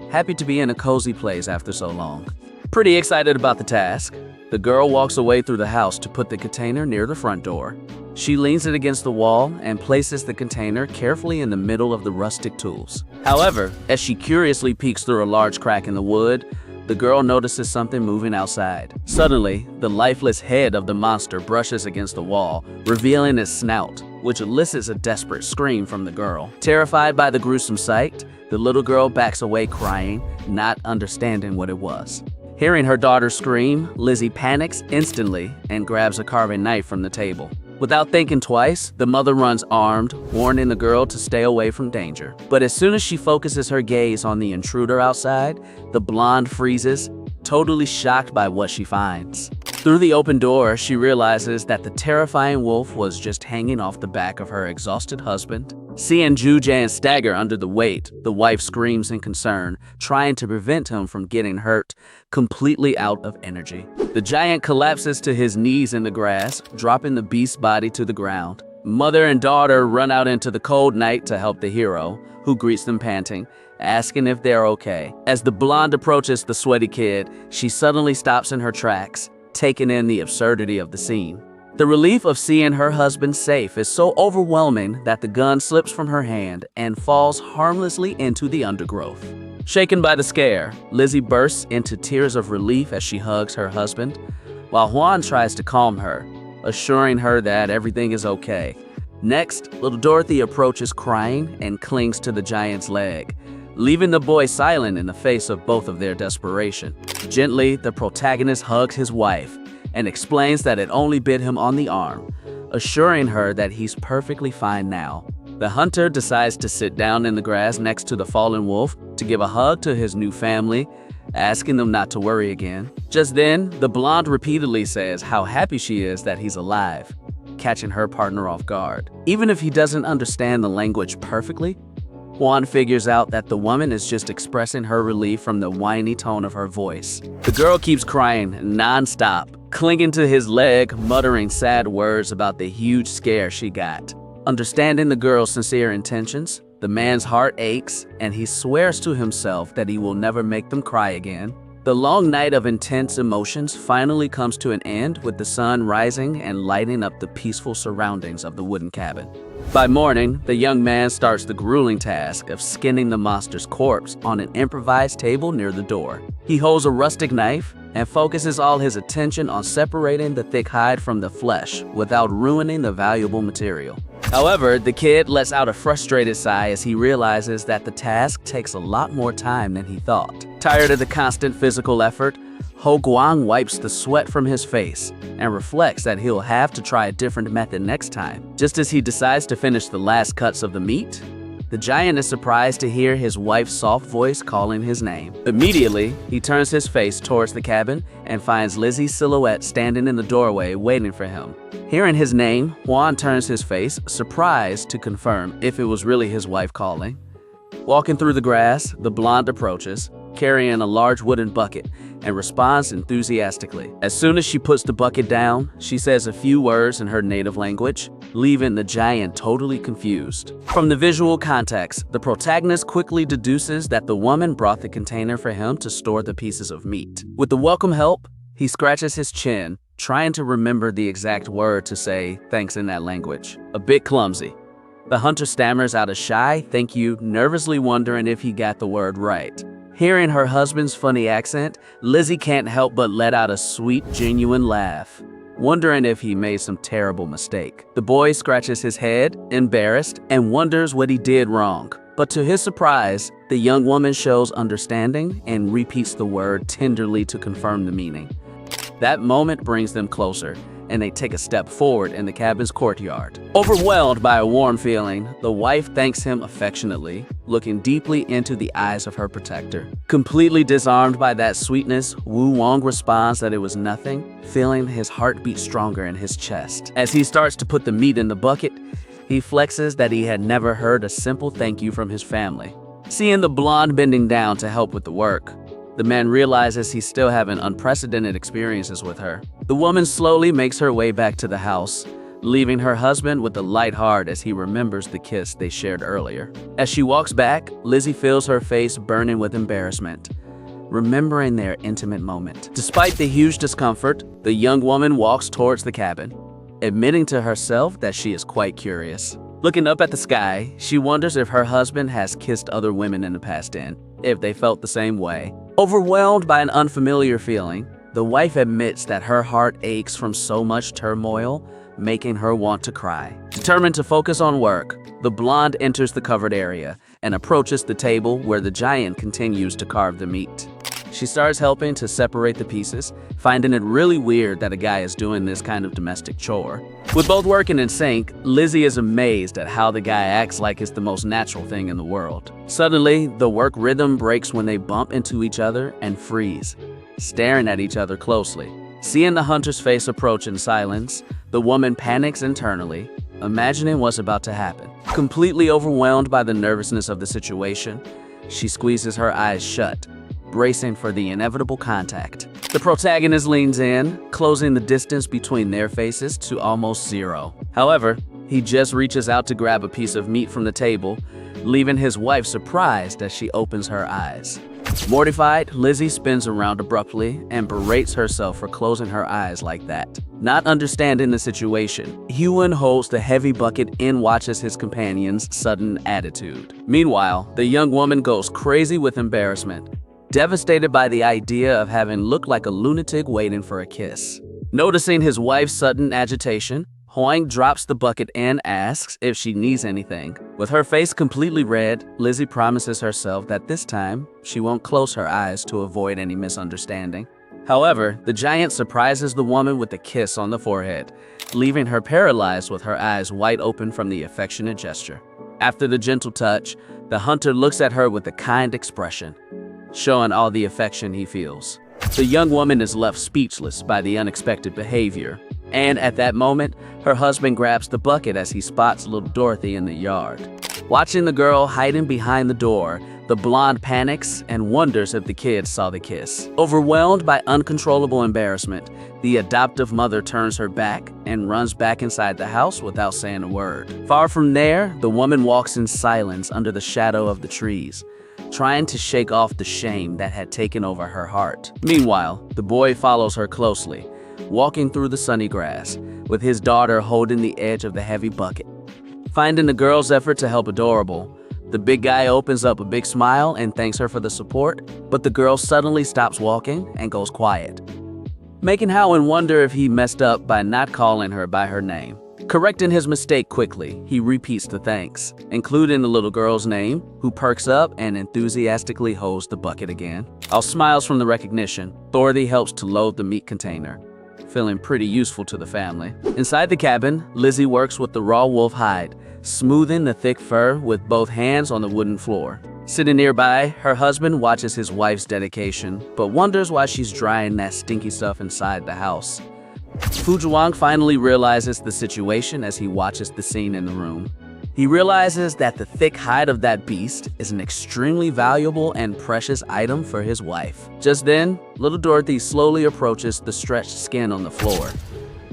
happy to be in a cozy place after so long. Pretty excited about the task, the girl walks away through the house to put the container near the front door. She leans it against the wall and places the container carefully in the middle of the rustic tools. However, as she curiously peeks through a large crack in the wood, the girl notices something moving outside. Suddenly, the lifeless head of the monster brushes against the wall, revealing its snout, which elicits a desperate scream from the girl. Terrified by the gruesome sight, the little girl backs away crying, not understanding what it was. Hearing her daughter scream, Lizzie panics instantly and grabs a carving knife from the table. Without thinking twice, the mother runs armed, warning the girl to stay away from danger. But as soon as she focuses her gaze on the intruder outside, the blonde freezes, totally shocked by what she finds. Through the open door, she realizes that the terrifying wolf was just hanging off the back of her exhausted husband. Seeing Jujan stagger under the weight, the wife screams in concern, trying to prevent him from getting hurt, completely out of energy. The giant collapses to his knees in the grass, dropping the beast's body to the ground. Mother and daughter run out into the cold night to help the hero, who greets them panting, asking if they're okay. As the blonde approaches the sweaty kid, she suddenly stops in her tracks, taking in the absurdity of the scene. The relief of seeing her husband safe is so overwhelming that the gun slips from her hand and falls harmlessly into the undergrowth. Shaken by the scare, Lizzie bursts into tears of relief as she hugs her husband, while Juan tries to calm her, assuring her that everything is okay. Next, little Dorothy approaches crying and clings to the giant's leg, leaving the boy silent in the face of both of their desperation. Gently, the protagonist hugs his wife and explains that it only bit him on the arm, assuring her that he's perfectly fine now. The hunter decides to sit down in the grass next to the fallen wolf to give a hug to his new family, asking them not to worry again. Just then, the blonde repeatedly says how happy she is that he's alive, catching her partner off guard. Even if he doesn't understand the language perfectly, Juan figures out that the woman is just expressing her relief from the whiny tone of her voice. The girl keeps crying non-stop, clinging to his leg, muttering sad words about the huge scare she got. Understanding the girl's sincere intentions, the man's heart aches, and he swears to himself that he will never make them cry again. The long night of intense emotions finally comes to an end with the sun rising and lighting up the peaceful surroundings of the wooden cabin. By morning, the young man starts the grueling task of skinning the monster's corpse on an improvised table near the door. He holds a rustic knife and focuses all his attention on separating the thick hide from the flesh without ruining the valuable material. However, the kid lets out a frustrated sigh as he realizes that the task takes a lot more time than he thought. Tired of the constant physical effort, Ho Guang wipes the sweat from his face and reflects that he'll have to try a different method next time. Just as he decides to finish the last cuts of the meat, the giant is surprised to hear his wife's soft voice calling his name. Immediately, he turns his face towards the cabin and finds Lizzie's silhouette standing in the doorway waiting for him. Hearing his name, Juan turns his face, surprised to confirm if it was really his wife calling. Walking through the grass, the blonde approaches, carrying a large wooden bucket, and responds enthusiastically. As soon as she puts the bucket down, she says a few words in her native language, leaving the giant totally confused. From the visual context, the protagonist quickly deduces that the woman brought the container for him to store the pieces of meat. With the welcome help, he scratches his chin, trying to remember the exact word to say thanks in that language. A bit clumsy. The hunter stammers out a shy thank you, nervously wondering if he got the word right. Hearing her husband's funny accent, Lizzie can't help but let out a sweet, genuine laugh, wondering if he made some terrible mistake. The boy scratches his head, embarrassed, and wonders what he did wrong. But to his surprise, the young woman shows understanding and repeats the word tenderly to confirm the meaning. That moment brings them closer, and they take a step forward in the cabin's courtyard. Overwhelmed by a warm feeling, the wife thanks him affectionately, looking deeply into the eyes of her protector. Completely disarmed by that sweetness, Wu Wong responds that it was nothing, feeling his heart beat stronger in his chest. As he starts to put the meat in the bucket, he flexes that he had never heard a simple thank you from his family. Seeing the blonde bending down to help with the work, the man realizes he's still having unprecedented experiences with her. The woman slowly makes her way back to the house, leaving her husband with a light heart as he remembers the kiss they shared earlier. As she walks back, Lizzie feels her face burning with embarrassment, remembering their intimate moment. Despite the huge discomfort, the young woman walks towards the cabin, admitting to herself that she is quite curious. Looking up at the sky, she wonders if her husband has kissed other women in the past and if they felt the same way. Overwhelmed by an unfamiliar feeling, the wife admits that her heart aches from so much turmoil, making her want to cry. Determined to focus on work, the blonde enters the covered area and approaches the table where the giant continues to carve the meat. She starts helping to separate the pieces, finding it really weird that a guy is doing this kind of domestic chore. With both working in sync, Lizzie is amazed at how the guy acts like it's the most natural thing in the world. Suddenly, the work rhythm breaks when they bump into each other and freeze, staring at each other closely. Seeing the hunter's face approach in silence, the woman panics internally, imagining what's about to happen. Completely overwhelmed by the nervousness of the situation, she squeezes her eyes shut, bracing for the inevitable contact. The protagonist leans in, closing the distance between their faces to almost zero. However, he just reaches out to grab a piece of meat from the table, leaving his wife surprised as she opens her eyes. Mortified, Lizzie spins around abruptly and berates herself for closing her eyes like that. Not understanding the situation, Hyun holds the heavy bucket and watches his companion's sudden attitude. Meanwhile, the young woman goes crazy with embarrassment, devastated by the idea of having looked like a lunatic waiting for a kiss. Noticing his wife's sudden agitation, Hoang drops the bucket and asks if she needs anything. With her face completely red, Lizzie promises herself that this time, she won't close her eyes to avoid any misunderstanding. However, the giant surprises the woman with a kiss on the forehead, leaving her paralyzed with her eyes wide open from the affectionate gesture. After the gentle touch, the hunter looks at her with a kind expression, showing all the affection he feels. The young woman is left speechless by the unexpected behavior, and at that moment, her husband grabs the bucket as he spots little Dorothy in the yard. Watching the girl hiding behind the door, the blonde panics and wonders if the kid saw the kiss. Overwhelmed by uncontrollable embarrassment, the adoptive mother turns her back and runs back inside the house without saying a word. Far from there, the woman walks in silence under the shadow of the trees, trying to shake off the shame that had taken over her heart. Meanwhile, the boy follows her closely, walking through the sunny grass, with his daughter holding the edge of the heavy bucket. Finding the girl's effort to help adorable, the big guy opens up a big smile and thanks her for the support, but the girl suddenly stops walking and goes quiet, making Howen wonder if he messed up by not calling her by her name. Correcting his mistake quickly, he repeats the thanks, including the little girl's name, who perks up and enthusiastically holds the bucket again. All smiles from the recognition, Dorothy helps to load the meat container, feeling pretty useful to the family. Inside the cabin, Lizzie works with the raw wolf hide, smoothing the thick fur with both hands on the wooden floor. Sitting nearby, her husband watches his wife's dedication, but wonders why she's drying that stinky stuff inside the house. Fujiwang finally realizes the situation as he watches the scene in the room. He realizes that the thick hide of that beast is an extremely valuable and precious item for his wife. Just then, little Dorothy slowly approaches the stretched skin on the floor,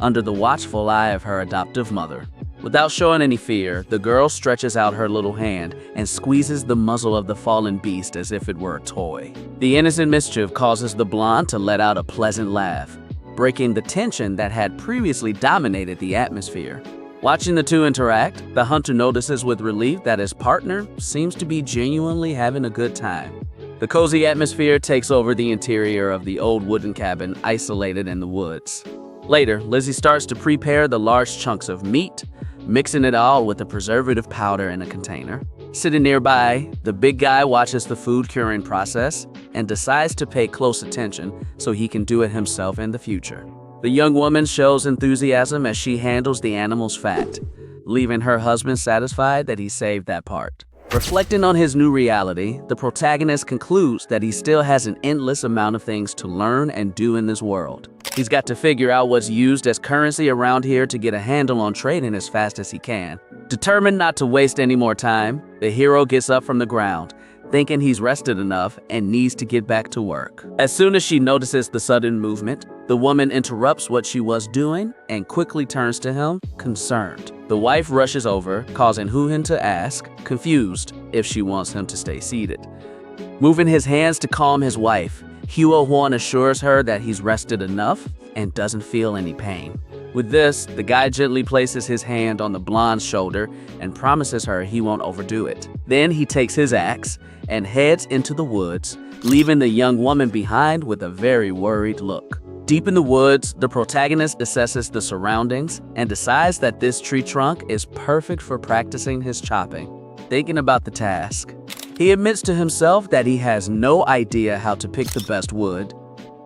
under the watchful eye of her adoptive mother. Without showing any fear, the girl stretches out her little hand and squeezes the muzzle of the fallen beast as if it were a toy. The innocent mischief causes the blonde to let out a pleasant laugh, breaking the tension that had previously dominated the atmosphere. Watching the two interact, the hunter notices with relief that his partner seems to be genuinely having a good time. The cozy atmosphere takes over the interior of the old wooden cabin isolated in the woods. Later, Lizzie starts to prepare the large chunks of meat, mixing it all with the preservative powder in a container. Sitting nearby, the big guy watches the food curing process and decides to pay close attention so he can do it himself in the future. The young woman shows enthusiasm as she handles the animal's fat, leaving her husband satisfied that he saved that part. Reflecting on his new reality, the protagonist concludes that he still has an endless amount of things to learn and do in this world. He's got to figure out what's used as currency around here to get a handle on trading as fast as he can. Determined not to waste any more time, the hero gets up from the ground, thinking he's rested enough and needs to get back to work. As soon as she notices the sudden movement, the woman interrupts what she was doing and quickly turns to him, concerned. The wife rushes over, causing Hoo-hin to ask, confused, if she wants him to stay seated. Moving his hands to calm his wife, Hyo-hwan assures her that he's rested enough and doesn't feel any pain. With this, the guy gently places his hand on the blonde's shoulder and promises her he won't overdo it. Then he takes his axe and heads into the woods, leaving the young woman behind with a very worried look. Deep in the woods, the protagonist assesses the surroundings and decides that this tree trunk is perfect for practicing his chopping. Thinking about the task, he admits to himself that he has no idea how to pick the best wood,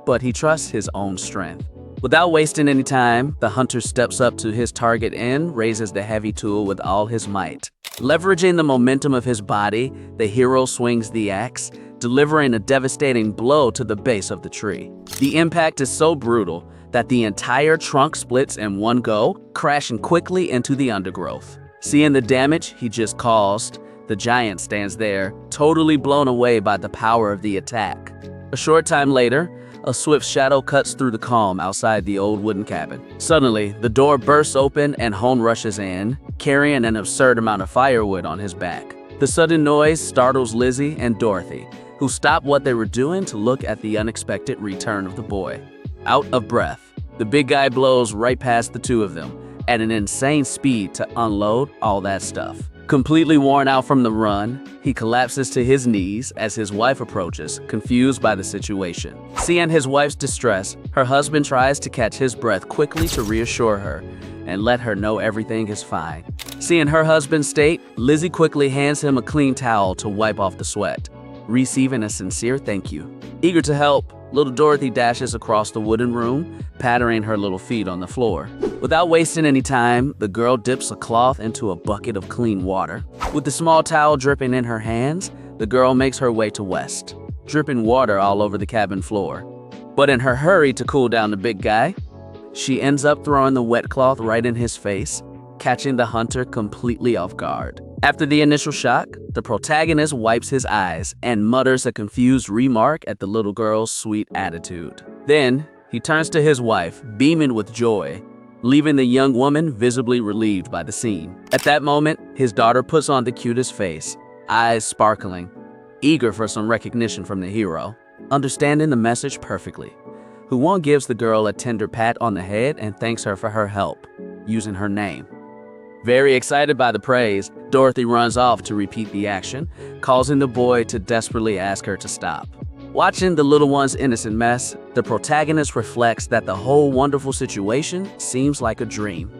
but he trusts his own strength. Without wasting any time, the hunter steps up to his target and raises the heavy tool with all his might. Leveraging the momentum of his body, the hero swings the axe, delivering a devastating blow to the base of the tree. The impact is so brutal that the entire trunk splits in one go, crashing quickly into the undergrowth. Seeing the damage he just caused, the giant stands there, totally blown away by the power of the attack. A short time later, a swift shadow cuts through the calm outside the old wooden cabin. Suddenly, the door bursts open and Hon rushes in, carrying an absurd amount of firewood on his back. The sudden noise startles Lizzie and Dorothy, who stop what they were doing to look at the unexpected return of the boy. Out of breath, the big guy blows right past the two of them at an insane speed to unload all that stuff. Completely worn out from the run, he collapses to his knees as his wife approaches, confused by the situation. Seeing his wife's distress, her husband tries to catch his breath quickly to reassure her and let her know everything is fine. Seeing her husband's state, Lizzie quickly hands him a clean towel to wipe off the sweat, receiving a sincere thank you. Eager to help, little Dorothy dashes across the wooden room, pattering her little feet on the floor. Without wasting any time, the girl dips a cloth into a bucket of clean water. With the small towel dripping in her hands, the girl makes her way to West, dripping water all over the cabin floor. But in her hurry to cool down the big guy, she ends up throwing the wet cloth right in his face, catching the hunter completely off guard. After the initial shock, the protagonist wipes his eyes and mutters a confused remark at the little girl's sweet attitude. Then, he turns to his wife, beaming with joy, leaving the young woman visibly relieved by the scene. At that moment, his daughter puts on the cutest face, eyes sparkling, eager for some recognition from the hero. Understanding the message perfectly, Hoo-won gives the girl a tender pat on the head and thanks her for her help, using her name. Very excited by the praise, Dorothy runs off to repeat the action, causing the boy to desperately ask her to stop. Watching the little one's innocent mess, the protagonist reflects that the whole wonderful situation seems like a dream.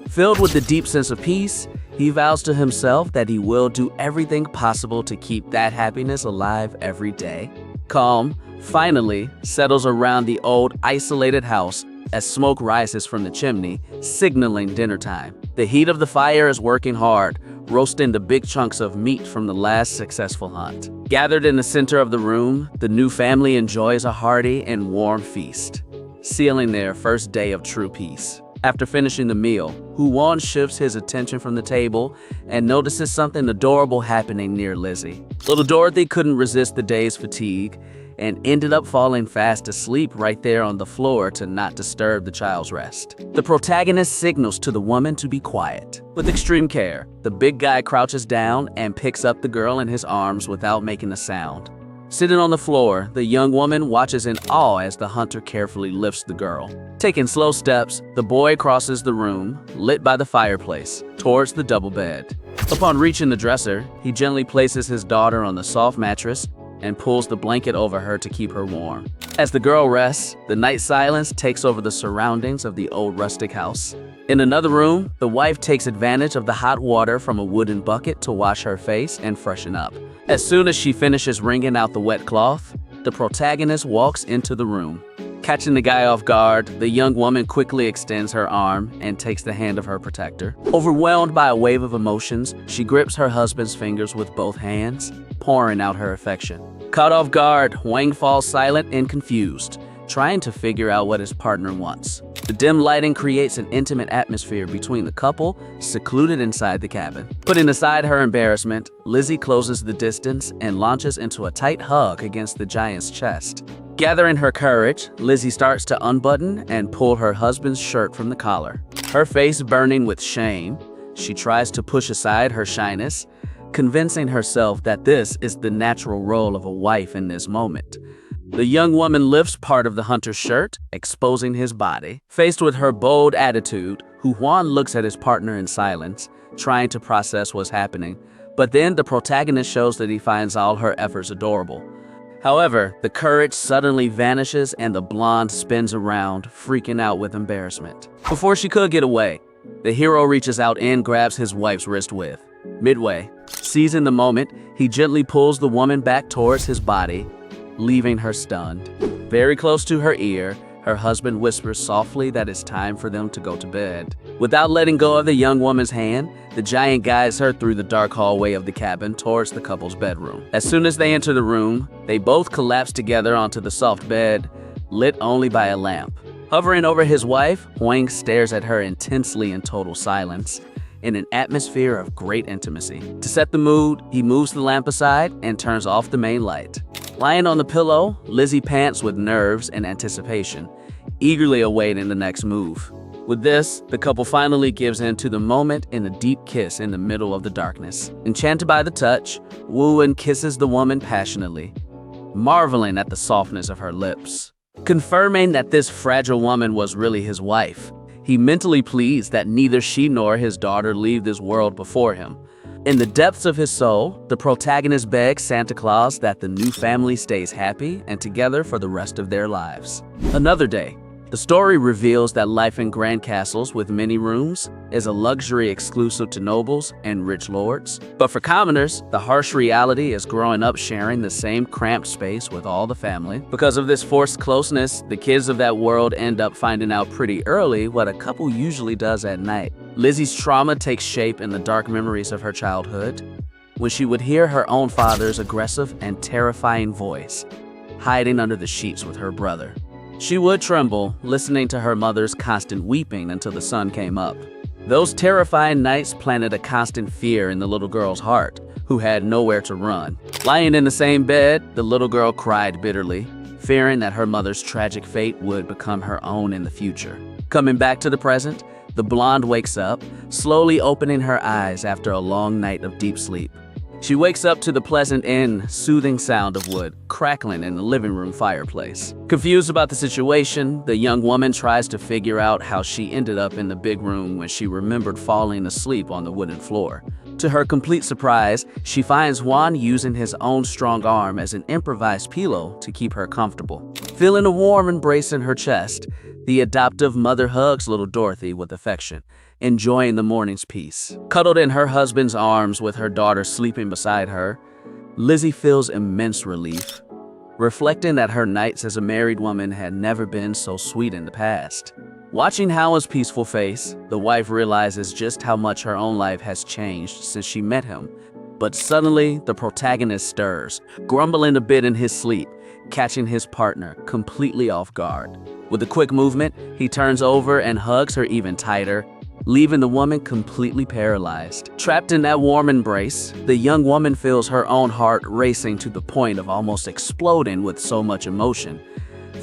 Filled with a deep sense of peace, he vows to himself that he will do everything possible to keep that happiness alive every day. Calm finally settles around the old isolated house as smoke rises from the chimney, signaling dinner time. The heat of the fire is working hard, roasting the big chunks of meat from the last successful hunt. Gathered in the center of the room, the new family enjoys a hearty and warm feast, sealing their first day of true peace. After finishing the meal, Huan shifts his attention from the table and notices something adorable happening near Lizzie. Little Dorothy couldn't resist the day's fatigue and ended up falling fast asleep right there on the floor to not disturb the child's rest. The protagonist signals to the woman to be quiet. With extreme care, the big guy crouches down and picks up the girl in his arms without making a sound. Sitting on the floor, the young woman watches in awe as the hunter carefully lifts the girl. Taking slow steps, the boy crosses the room, lit by the fireplace, towards the double bed. Upon reaching the dresser, he gently places his daughter on the soft mattress and pulls the blanket over her to keep her warm. As the girl rests, the night silence takes over the surroundings of the old rustic house. In another room, the wife takes advantage of the hot water from a wooden bucket to wash her face and freshen up. As soon as she finishes wringing out the wet cloth, the protagonist walks into the room. Catching the guy off guard, the young woman quickly extends her arm and takes the hand of her protector. Overwhelmed by a wave of emotions, she grips her husband's fingers with both hands, pouring out her affection. Caught off guard, Wang falls silent and confused, trying to figure out what his partner wants. The dim lighting creates an intimate atmosphere between the couple, secluded inside the cabin. Putting aside her embarrassment, Lizzie closes the distance and launches into a tight hug against the giant's chest. Gathering her courage, Lizzie starts to unbutton and pull her husband's shirt from the collar. Her face burning with shame, she tries to push aside her shyness, convincing herself that this is the natural role of a wife in this moment. The young woman lifts part of the hunter's shirt, exposing his body. Faced with her bold attitude, Huan looks at his partner in silence, trying to process what's happening. But then the protagonist shows that he finds all her efforts adorable. However, the courage suddenly vanishes and the blonde spins around, freaking out with embarrassment. Before she could get away, the hero reaches out and grabs his wife's wrist with. Midway, seizing the moment, he gently pulls the woman back towards his body, leaving her stunned. Very close to her ear, her husband whispers softly that it's time for them to go to bed. Without letting go of the young woman's hand, the giant guides her through the dark hallway of the cabin towards the couple's bedroom. As soon as they enter the room, they both collapse together onto the soft bed, lit only by a lamp. Hovering over his wife, Wang stares at her intensely in total silence, in an atmosphere of great intimacy. To set the mood, he moves the lamp aside and turns off the main light. Lying on the pillow, Lizzie pants with nerves and anticipation, eagerly awaiting the next move. With this, the couple finally gives in to the moment in a deep kiss in the middle of the darkness. Enchanted by the touch, Wu kisses the woman passionately, marveling at the softness of her lips. Confirming that this fragile woman was really his wife, he mentally pleads that neither she nor his daughter leave this world before him. In the depths of his soul, the protagonist begs Santa Claus that the new family stays happy and together for the rest of their lives. Another day, the story reveals that life in grand castles with many rooms is a luxury exclusive to nobles and rich lords. But for commoners, the harsh reality is growing up sharing the same cramped space with all the family. Because of this forced closeness, the kids of that world end up finding out pretty early what a couple usually does at night. Lizzie's trauma takes shape in the dark memories of her childhood, when she would hear her own father's aggressive and terrifying voice, hiding under the sheets with her brother. She would tremble, listening to her mother's constant weeping until the sun came up. Those terrifying nights planted a constant fear in the little girl's heart, who had nowhere to run. Lying in the same bed, the little girl cried bitterly, fearing that her mother's tragic fate would become her own in the future. Coming back to the present, the blonde wakes up, slowly opening her eyes after a long night of deep sleep. She wakes up to the pleasant and soothing sound of wood crackling in the living room fireplace. Confused about the situation, the young woman tries to figure out how she ended up in the big room when she remembered falling asleep on the wooden floor. To her complete surprise, she finds Juan using his own strong arm as an improvised pillow to keep her comfortable. Feeling a warm embrace in her chest, the adoptive mother hugs little Dorothy with affection, enjoying the morning's peace. Cuddled in her husband's arms with her daughter sleeping beside her, Lizzie feels immense relief, reflecting that her nights as a married woman had never been so sweet in the past. Watching Howard's peaceful face, the wife realizes just how much her own life has changed since she met him. But suddenly, the protagonist stirs, grumbling a bit in his sleep, catching his partner completely off guard. With a quick movement, he turns over and hugs her even tighter, leaving the woman completely paralyzed. Trapped in that warm embrace, the young woman feels her own heart racing to the point of almost exploding with so much emotion.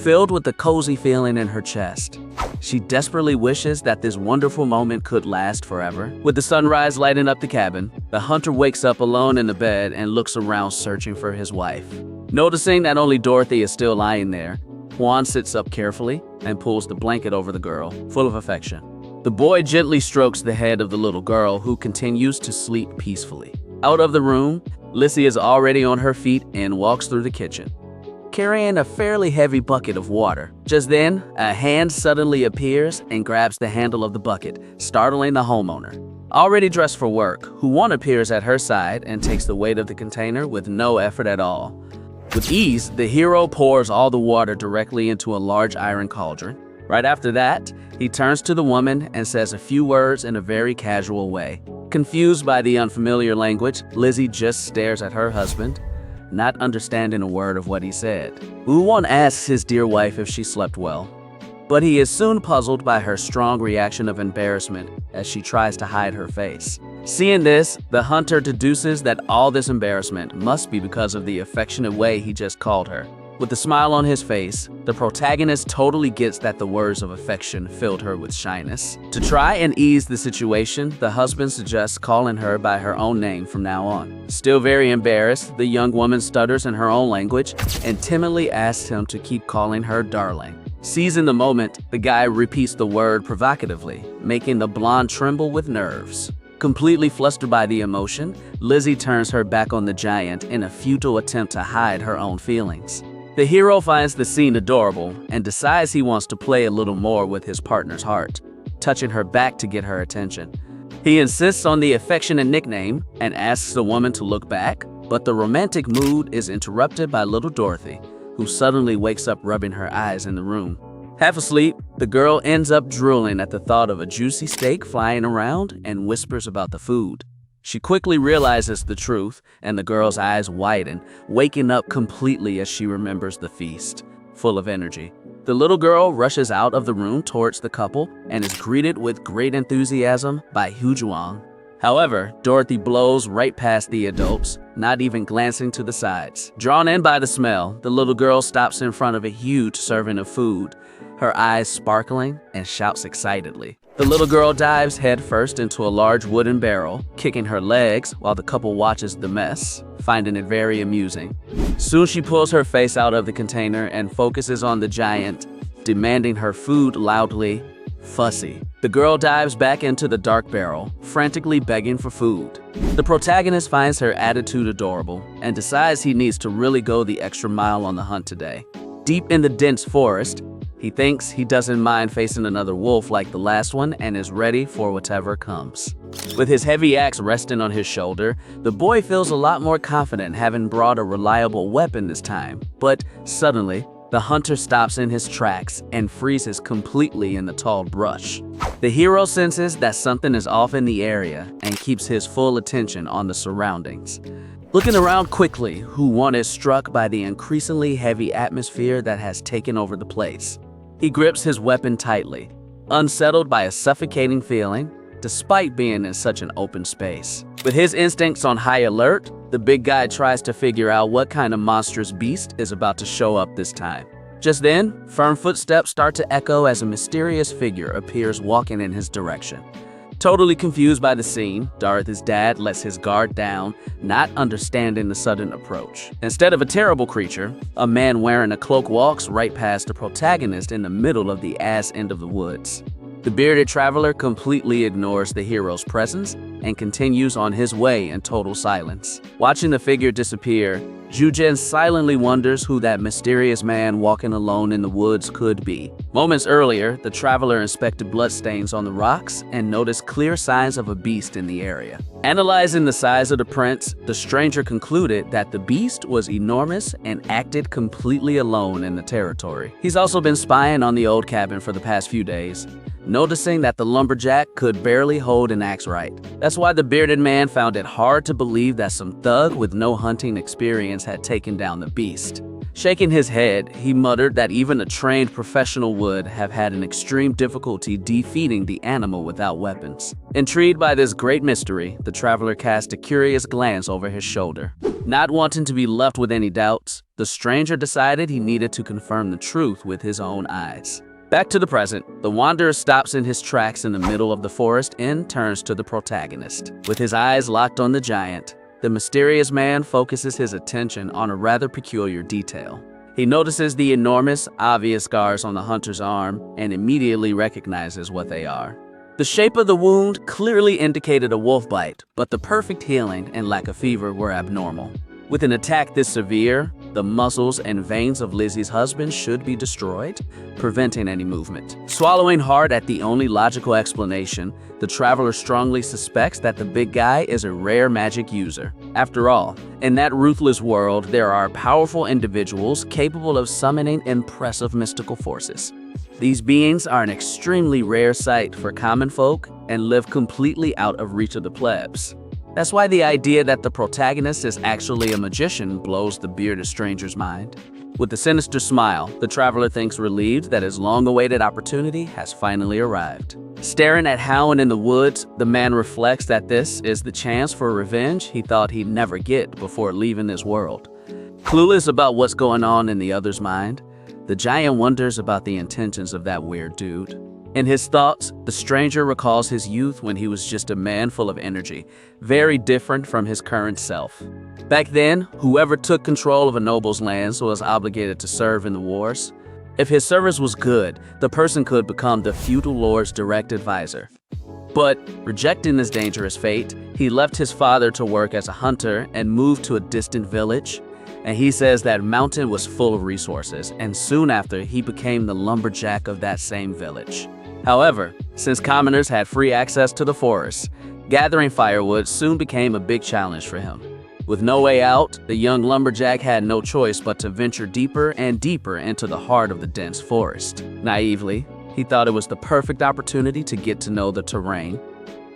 Filled with the cozy feeling in her chest, she desperately wishes that this wonderful moment could last forever. With the sunrise lighting up the cabin, the hunter wakes up alone in the bed and looks around searching for his wife. Noticing that only Dorothy is still lying there, Juan sits up carefully and pulls the blanket over the girl, full of affection. The boy gently strokes the head of the little girl, who continues to sleep peacefully. Out of the room, Lissy is already on her feet and walks through the kitchen, carrying a fairly heavy bucket of water. Just then, a hand suddenly appears and grabs the handle of the bucket, startling the homeowner. Already dressed for work, Juan appears at her side and takes the weight of the container with no effort at all. With ease, the hero pours all the water directly into a large iron cauldron. Right after that, he turns to the woman and says a few words in a very casual way. Confused by the unfamiliar language, Lizzie just stares at her husband, not understanding a word of what he said. Juan asks his dear wife if she slept well, but he is soon puzzled by her strong reaction of embarrassment as she tries to hide her face. Seeing this, the hunter deduces that all this embarrassment must be because of the affectionate way he just called her. With a smile on his face, the protagonist totally gets that the words of affection filled her with shyness. To try and ease the situation, the husband suggests calling her by her own name from now on. Still very embarrassed, the young woman stutters in her own language and timidly asks him to keep calling her darling. Seizing the moment, the guy repeats the word provocatively, making the blonde tremble with nerves. Completely flustered by the emotion, Lizzie turns her back on the giant in a futile attempt to hide her own feelings. The hero finds the scene adorable and decides he wants to play a little more with his partner's heart, touching her back to get her attention. He insists on the affectionate nickname and asks the woman to look back, but the romantic mood is interrupted by little Dorothy, who suddenly wakes up rubbing her eyes in the room. Half asleep, the girl ends up drooling at the thought of a juicy steak flying around and whispers about the food. She quickly realizes the truth, and the girl's eyes widen, waking up completely as she remembers the feast, full of energy. The little girl rushes out of the room towards the couple and is greeted with great enthusiasm by Hujuang. However, Dorothy blows right past the adults, not even glancing to the sides. Drawn in by the smell, the little girl stops in front of a huge serving of food, her eyes sparkling, and shouts excitedly. The little girl dives headfirst into a large wooden barrel, kicking her legs while the couple watches the mess, finding it very amusing. Soon she pulls her face out of the container and focuses on the giant, demanding her food loudly. Fussy. The girl dives back into the dark barrel, frantically begging for food. The protagonist finds her attitude adorable and decides he needs to really go the extra mile on the hunt today. Deep in the dense forest, he thinks he doesn't mind facing another wolf like the last one and is ready for whatever comes. With his heavy axe resting on his shoulder, the boy feels a lot more confident having brought a reliable weapon this time. But suddenly, the hunter stops in his tracks and freezes completely in the tall brush. The hero senses that something is off in the area and keeps his full attention on the surroundings. Looking around quickly, Juan is struck by the increasingly heavy atmosphere that has taken over the place. He grips his weapon tightly, unsettled by a suffocating feeling, despite being in such an open space. With his instincts on high alert, the big guy tries to figure out what kind of monstrous beast is about to show up this time. Just then, firm footsteps start to echo as a mysterious figure appears walking in his direction. Totally confused by the scene, Dorothy's dad lets his guard down, not understanding the sudden approach. Instead of a terrible creature, a man wearing a cloak walks right past the protagonist in the middle of the ass end of the woods. The bearded traveler completely ignores the hero's presence and continues on his way in total silence. Watching the figure disappear, Jujin silently wonders who that mysterious man walking alone in the woods could be. Moments earlier, the traveler inspected bloodstains on the rocks and noticed clear signs of a beast in the area. Analyzing the size of the prints, the stranger concluded that the beast was enormous and acted completely alone in the territory. He's also been spying on the old cabin for the past few days, noticing that the lumberjack could barely hold an axe right. That's why the bearded man found it hard to believe that some thug with no hunting experience had taken down the beast. Shaking his head, he muttered that even a trained professional would have had an extreme difficulty defeating the animal without weapons. Intrigued by this great mystery, the traveler cast a curious glance over his shoulder. Not wanting to be left with any doubts, the stranger decided he needed to confirm the truth with his own eyes. Back to the present, the wanderer stops in his tracks in the middle of the forest and turns to the protagonist. With his eyes locked on the giant, the mysterious man focuses his attention on a rather peculiar detail. He notices the enormous, obvious scars on the hunter's arm and immediately recognizes what they are. The shape of the wound clearly indicated a wolf bite, but the perfect healing and lack of fever were abnormal. With an attack this severe, the muscles and veins of Lizzie's husband should be destroyed, preventing any movement. Swallowing hard at the only logical explanation, the traveler strongly suspects that the big guy is a rare magic user. After all, in that ruthless world, there are powerful individuals capable of summoning impressive mystical forces. These beings are an extremely rare sight for common folk and live completely out of reach of the plebs. That's why the idea that the protagonist is actually a magician blows the bearded stranger's mind. With a sinister smile, the traveler thinks relieved that his long-awaited opportunity has finally arrived. Staring at Howen in the woods, the man reflects that this is the chance for revenge he thought he'd never get before leaving this world. Clueless about what's going on in the other's mind, the giant wonders about the intentions of that weird dude. In his thoughts, the stranger recalls his youth when he was just a man full of energy, very different from his current self. Back then, whoever took control of a noble's lands was obligated to serve in the wars. If his service was good, the person could become the feudal lord's direct advisor. But, rejecting this dangerous fate, he left his father to work as a hunter and moved to a distant village. And he says that mountain was full of resources, and soon after, he became the lumberjack of that same village. However, since commoners had free access to the forest, gathering firewood soon became a big challenge for him. With no way out, the young lumberjack had no choice but to venture deeper and deeper into the heart of the dense forest. Naively, he thought it was the perfect opportunity to get to know the terrain,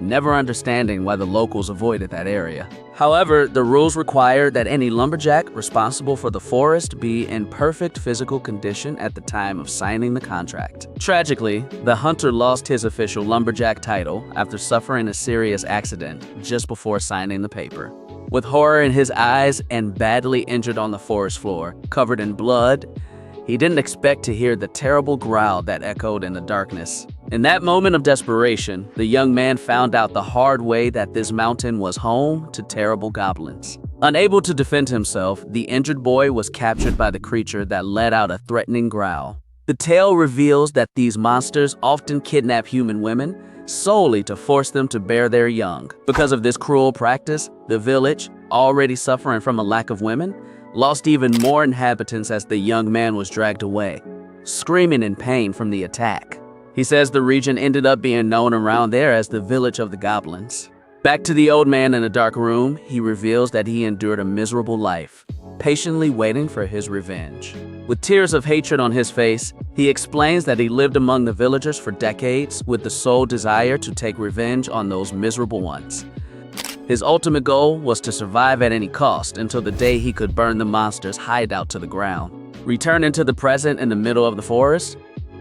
never understanding why the locals avoided that area. However, the rules required that any lumberjack responsible for the forest be in perfect physical condition at the time of signing the contract. Tragically, the hunter lost his official lumberjack title after suffering a serious accident just before signing the paper. With horror in his eyes and badly injured on the forest floor, covered in blood, he didn't expect to hear the terrible growl that echoed in the darkness. In that moment of desperation, the young man found out the hard way that this mountain was home to terrible goblins. Unable to defend himself, the injured boy was captured by the creature that let out a threatening growl. The tale reveals that these monsters often kidnap human women solely to force them to bear their young. Because of this cruel practice, the village, already suffering from a lack of women, lost even more inhabitants as the young man was dragged away, screaming in pain from the attack. He says the region ended up being known around there as the Village of the Goblins. Back to the old man in a dark room, he reveals that he endured a miserable life, patiently waiting for his revenge. With tears of hatred on his face, he explains that he lived among the villagers for decades with the sole desire to take revenge on those miserable ones. His ultimate goal was to survive at any cost until the day he could burn the monster's hideout to the ground. Returning to the present in the middle of the forest,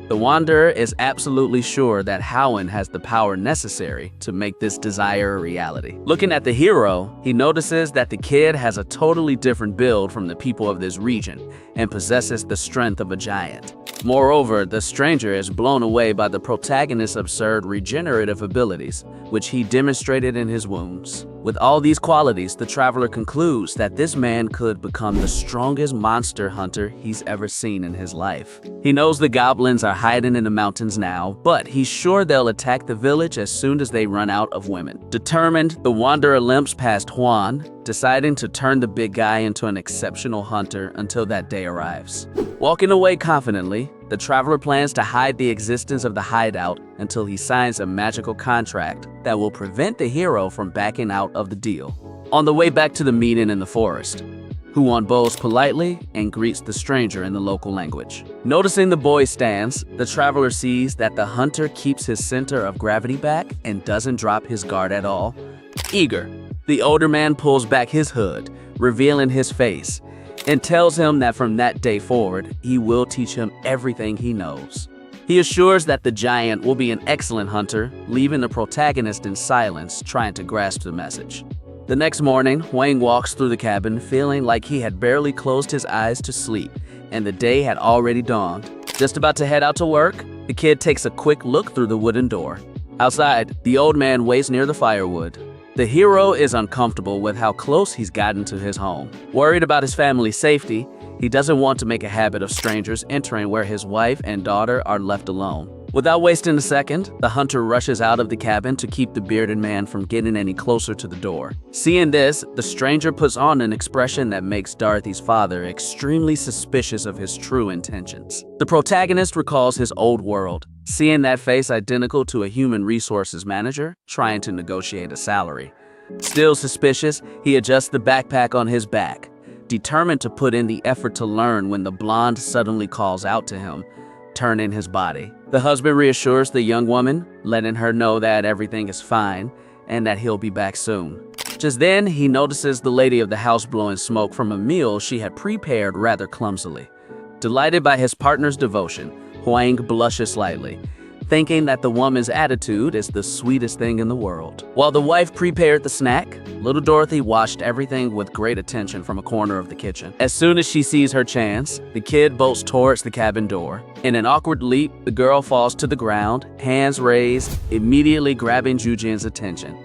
the wanderer is absolutely sure that Howen has the power necessary to make this desire a reality. Looking at the hero, he notices that the kid has a totally different build from the people of this region and possesses the strength of a giant. Moreover, the stranger is blown away by the protagonist's absurd regenerative abilities, which he demonstrated in his wounds. With all these qualities, the traveler concludes that this man could become the strongest monster hunter he's ever seen in his life. He knows the goblins are hiding in the mountains now, but he's sure they'll attack the village as soon as they run out of women. Determined, the wanderer limps past Juan, deciding to turn the big guy into an exceptional hunter until that day arrives. Walking away confidently, the traveler plans to hide the existence of the hideout until he signs a magical contract that will prevent the hero from backing out of the deal. On the way back to the meeting in the forest, Huan bows politely and greets the stranger in the local language. Noticing the boy's stance, the traveler sees that the hunter keeps his center of gravity back and doesn't drop his guard at all. Eager, the older man pulls back his hood, revealing his face. and tells him that from that day forward, he will teach him everything he knows. He assures that the giant will be an excellent hunter, leaving the protagonist in silence, trying to grasp the message. The next morning, Hwang walks through the cabin feeling like he had barely closed his eyes to sleep, and the day had already dawned. Just about to head out to work, the kid takes a quick look through the wooden door. Outside, the old man waits near the firewood. The hero is uncomfortable with how close he's gotten to his home. Worried about his family's safety, he doesn't want to make a habit of strangers entering where his wife and daughter are left alone. Without wasting a second, the hunter rushes out of the cabin to keep the bearded man from getting any closer to the door. Seeing this, the stranger puts on an expression that makes Dorothy's father extremely suspicious of his true intentions. The protagonist recalls his old world, seeing that face identical to a human resources manager trying to negotiate a salary. Still suspicious, he adjusts the backpack on his back, determined to put in the effort to learn when the blonde suddenly calls out to him, turning his body. The husband reassures the young woman, letting her know that everything is fine and that he'll be back soon. Just then, he notices the lady of the house blowing smoke from a meal she had prepared rather clumsily. Delighted by his partner's devotion, Hwang blushes slightly, thinking that the woman's attitude is the sweetest thing in the world. While the wife prepared the snack, little Dorothy watched everything with great attention from a corner of the kitchen. As soon as she sees her chance, the kid bolts towards the cabin door. In an awkward leap, the girl falls to the ground, hands raised, immediately grabbing Jujin's attention.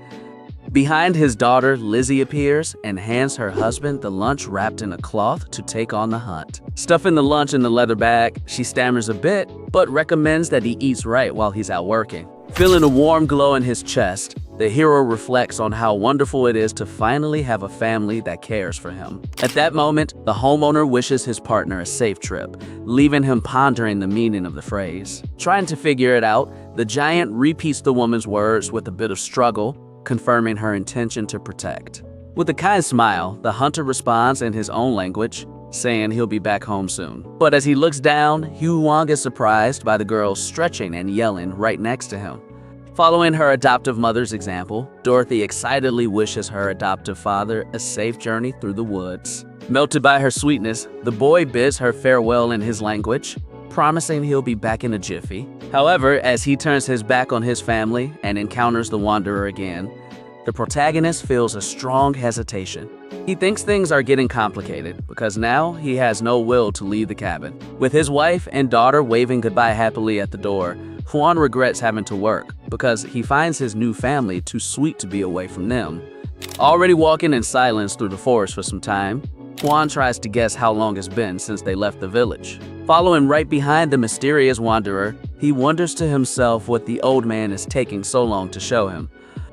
Behind his daughter, Lizzie appears and hands her husband the lunch wrapped in a cloth to take on the hunt. Stuffing the lunch in the leather bag, she stammers a bit, but recommends that he eats right while he's out working. Feeling a warm glow in his chest, the hero reflects on how wonderful it is to finally have a family that cares for him. At that moment, the homeowner wishes his partner a safe trip, leaving him pondering the meaning of the phrase. Trying to figure it out, the giant repeats the woman's words with a bit of struggle, confirming her intention to protect. With a kind smile, the hunter responds in his own language, saying he'll be back home soon. But as he looks down, Hwang is surprised by the girl stretching and yelling right next to him. Following her adoptive mother's example, Dorothy excitedly wishes her adoptive father a safe journey through the woods. Melted by her sweetness, the boy bids her farewell in his language, promising he'll be back in a jiffy. However, as he turns his back on his family and encounters the wanderer again, the protagonist feels a strong hesitation. He thinks things are getting complicated because now he has no will to leave the cabin. With his wife and daughter waving goodbye happily at the door, Hwang regrets having to work because he finds his new family too sweet to be away from them. Already walking in silence through the forest for some time, Hwang tries to guess how long it's been since they left the village. Following right behind the mysterious wanderer, he wonders to himself what the old man is taking so long to show him.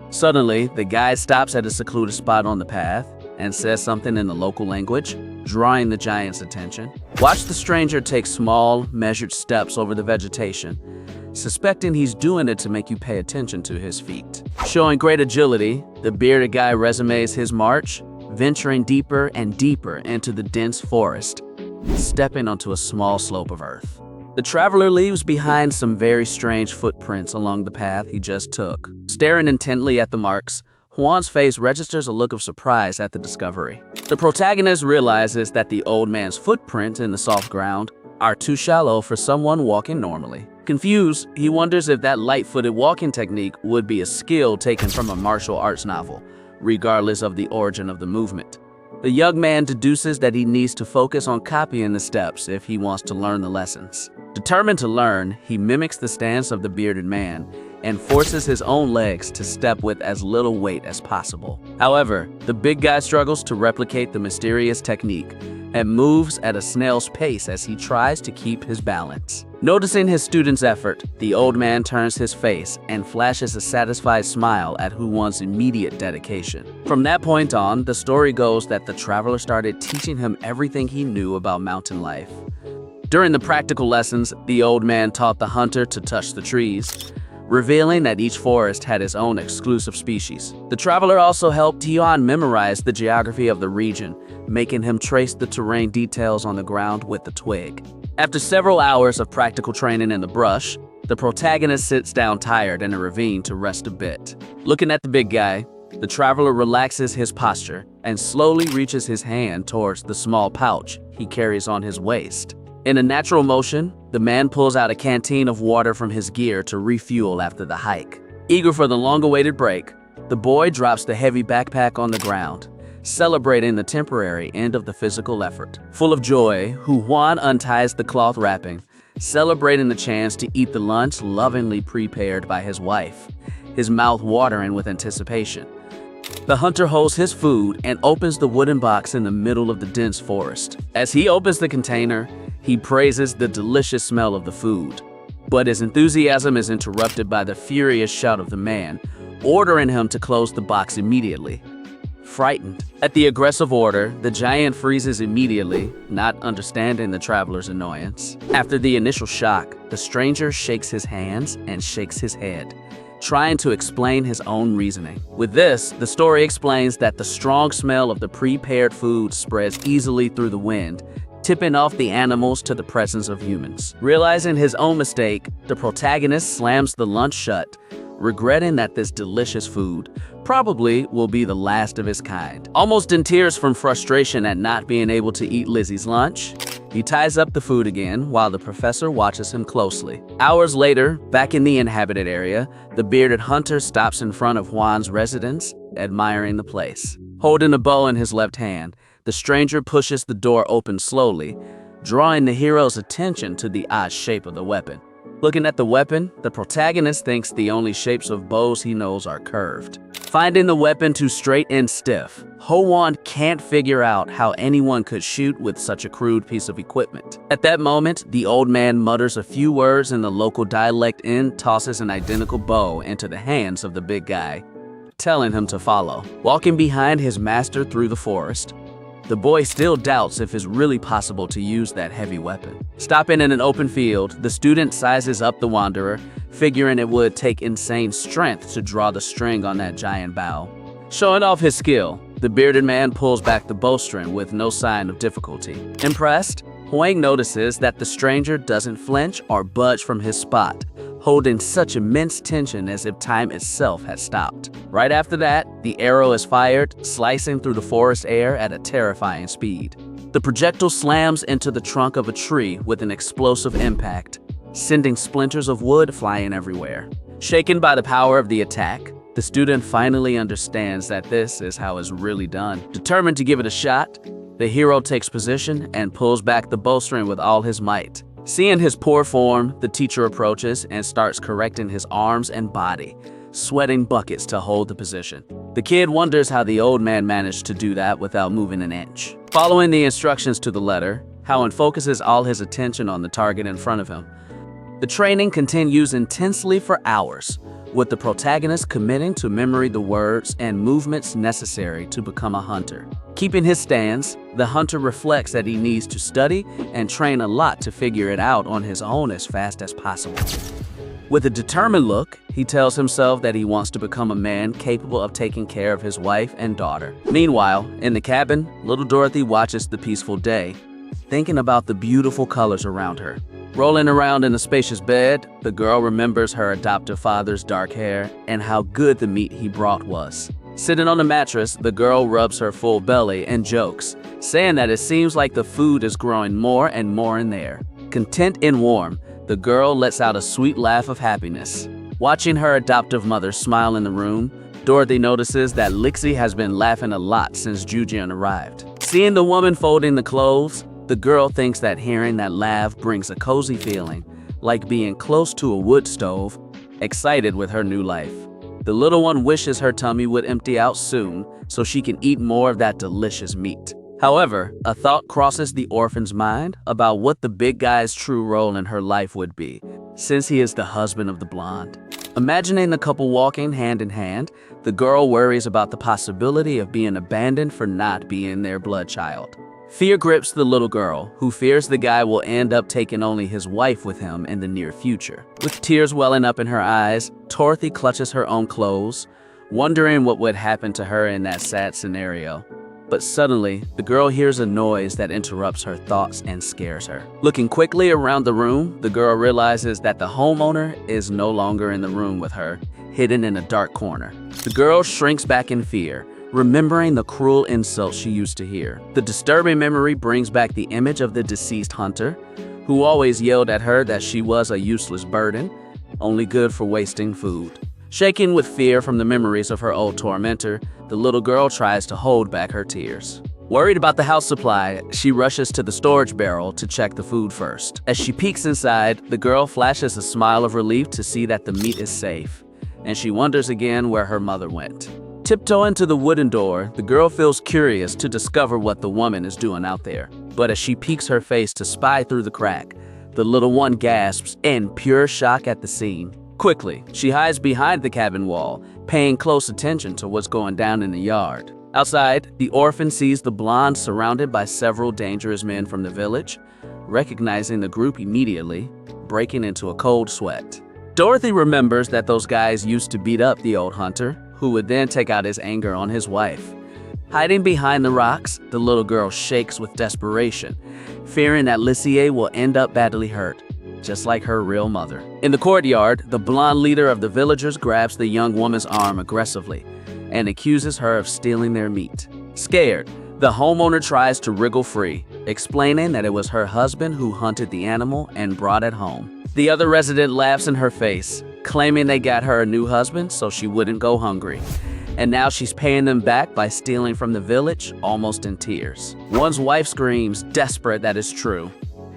Suddenly, the guide stops at a secluded spot on the path and says something in the local language, drawing the giant's attention. Watch the stranger take small, measured steps over the vegetation, suspecting he's doing it to make you pay attention to his feet. Showing great agility, the bearded guy resumes his march, venturing deeper and deeper into the dense forest, stepping onto a small slope of earth. The traveler leaves behind some very strange footprints along the path he just took. Staring intently at the marks, Hwang's face registers a look of surprise at the discovery. The protagonist realizes that the old man's footprints in the soft ground are too shallow for someone walking normally. Confused, he wonders if that light-footed walking technique would be a skill taken from a martial arts novel, regardless of the origin of the movement. The young man deduces that he needs to focus on copying the steps if he wants to learn the lessons. Determined to learn, he mimics the stance of the bearded man and forces his own legs to step with as little weight as possible. However, the big guy struggles to replicate the mysterious technique and moves at a snail's pace as he tries to keep his balance. Noticing his student's effort, the old man turns his face and flashes a satisfied smile at Hwang's immediate dedication. From that point on, the story goes that the traveler started teaching him everything he knew about mountain life. During the practical lessons, the old man taught the hunter to touch the trees, revealing that each forest had its own exclusive species. The traveler also helped Hwang memorize the geography of the region, making him trace the terrain details on the ground with the twig. After several hours of practical training in the brush, the protagonist sits down tired in a ravine to rest a bit. Looking at the big guy, The traveler relaxes his posture and slowly reaches his hand towards the small pouch he carries on his waist. In a natural motion, the man pulls out a canteen of water from his gear to refuel after the hike. Eager for the long-awaited break, the boy drops the heavy backpack on the ground, celebrating the temporary end of the physical effort. Full of joy, Juan unties the cloth wrapping, celebrating the chance to eat the lunch lovingly prepared by his wife, his mouth watering with anticipation. The hunter holds his food and opens the wooden box in the middle of the dense forest. As he opens the container, he praises the delicious smell of the food. But his enthusiasm is interrupted by the furious shout of the man, ordering him to close the box immediately. Frightened at the aggressive order, the giant freezes immediately, not understanding the traveler's annoyance. After the initial shock, the stranger shakes his hands and shakes his head, trying to explain his own reasoning. With this, the story explains that the strong smell of the prepared food spreads easily through the wind, tipping off the animals to the presence of humans. Realizing his own mistake, the protagonist slams the lunch shut, regretting that this delicious food probably will be the last of its kind. Almost in tears from frustration at not being able to eat Lizzie's lunch, he ties up the food again while the professor watches him closely. Hours later, back in the inhabited area, the bearded hunter stops in front of Juan's residence, admiring the place. Holding a bow in his left hand, the stranger pushes the door open slowly, drawing the hero's attention to the odd shape of the weapon. Looking at the weapon, the protagonist thinks the only shapes of bows he knows are curved. Finding the weapon too straight and stiff, Ho-Wan can't figure out how anyone could shoot with such a crude piece of equipment. At that moment, the old man mutters a few words in the local dialect and tosses an identical bow into the hands of the big guy, telling him to follow. Walking behind his master through the forest, the boy still doubts if it's really possible to use that heavy weapon. Stopping in an open field, the student sizes up the wanderer, figuring it would take insane strength to draw the string on that giant bow. Showing off his skill, the bearded man pulls back the bowstring with no sign of difficulty. Impressed, Huang notices that the stranger doesn't flinch or budge from his spot, holding such immense tension as if time itself had stopped. Right after that, the arrow is fired, slicing through the forest air at a terrifying speed. The projectile slams into the trunk of a tree with an explosive impact, sending splinters of wood flying everywhere. Shaken by the power of the attack, the student finally understands that this is how it's really done. Determined to give it a shot, the hero takes position and pulls back the bowstring with all his might. Seeing his poor form, the teacher approaches and starts correcting his arms and body, sweating buckets to hold the position. The kid wonders how the old man managed to do that without moving an inch. Following the instructions to the letter, Howan focuses all his attention on the target in front of him. The training continues intensely for hours, with the protagonist committing to memory the words and movements necessary to become a hunter. Keeping his stance, the hunter reflects that he needs to study and train a lot to figure it out on his own as fast as possible. With a determined look, he tells himself that he wants to become a man capable of taking care of his wife and daughter. Meanwhile, in the cabin, little Dorothy watches the peaceful day, thinking about the beautiful colors around her. Rolling around in a spacious bed, the girl remembers her adoptive father's dark hair and how good the meat he brought was. Sitting on the mattress, the girl rubs her full belly and jokes, saying that it seems like the food is growing more and more in there. Content and warm, the girl lets out a sweet laugh of happiness. Watching her adoptive mother smile in the room, Dorothy notices that Lixie has been laughing a lot since Jujian arrived. Seeing the woman folding the clothes, the girl thinks that hearing that laugh brings a cozy feeling, like being close to a wood stove, excited with her new life. The little one wishes her tummy would empty out soon so she can eat more of that delicious meat. However, a thought crosses the orphan's mind about what the big guy's true role in her life would be, since he is the husband of the blonde. Imagining the couple walking hand in hand, the girl worries about the possibility of being abandoned for not being their blood child. Fear grips the little girl, who fears the guy will end up taking only his wife with him in the near future. With tears welling up in her eyes, Dorothy clutches her own clothes, wondering what would happen to her in that sad scenario. But suddenly, the girl hears a noise that interrupts her thoughts and scares her. Looking quickly around the room, the girl realizes that the homeowner is no longer in the room with her. hidden in a dark corner. The girl shrinks back in fear, remembering the cruel insults she used to hear. The disturbing memory brings back the image of the deceased hunter, who always yelled at her that she was a useless burden, only good for wasting food. Shaking with fear from the memories of her old tormentor, the little girl tries to hold back her tears. Worried about the house supply, she rushes to the storage barrel to check the food first. As she peeks inside, the girl flashes a smile of relief to see that the meat is safe, and she wonders again where her mother went. Tiptoeing to the wooden door, the girl feels curious to discover what the woman is doing out there. But as she peeks her face to spy through the crack, the little one gasps in pure shock at the scene. Quickly, she hides behind the cabin wall, paying close attention to what's going down in the yard. Outside, the orphan sees the blonde surrounded by several dangerous men from the village, recognizing the group immediately, breaking into a cold sweat. Dorothy remembers that those guys used to beat up the old hunter, who would then take out his anger on his wife. Hiding behind the rocks, the little girl shakes with desperation, fearing that Lissier will end up badly hurt, just like her real mother. In the courtyard, the blonde leader of the villagers grabs the young woman's arm aggressively and accuses her of stealing their meat. Scared, the homeowner tries to wriggle free, explaining that it was her husband who hunted the animal and brought it home. The other resident laughs in her face, claiming they got her a new husband so she wouldn't go hungry. And now she's paying them back by stealing from the village, almost in tears. One's wife screams, desperate that it's true,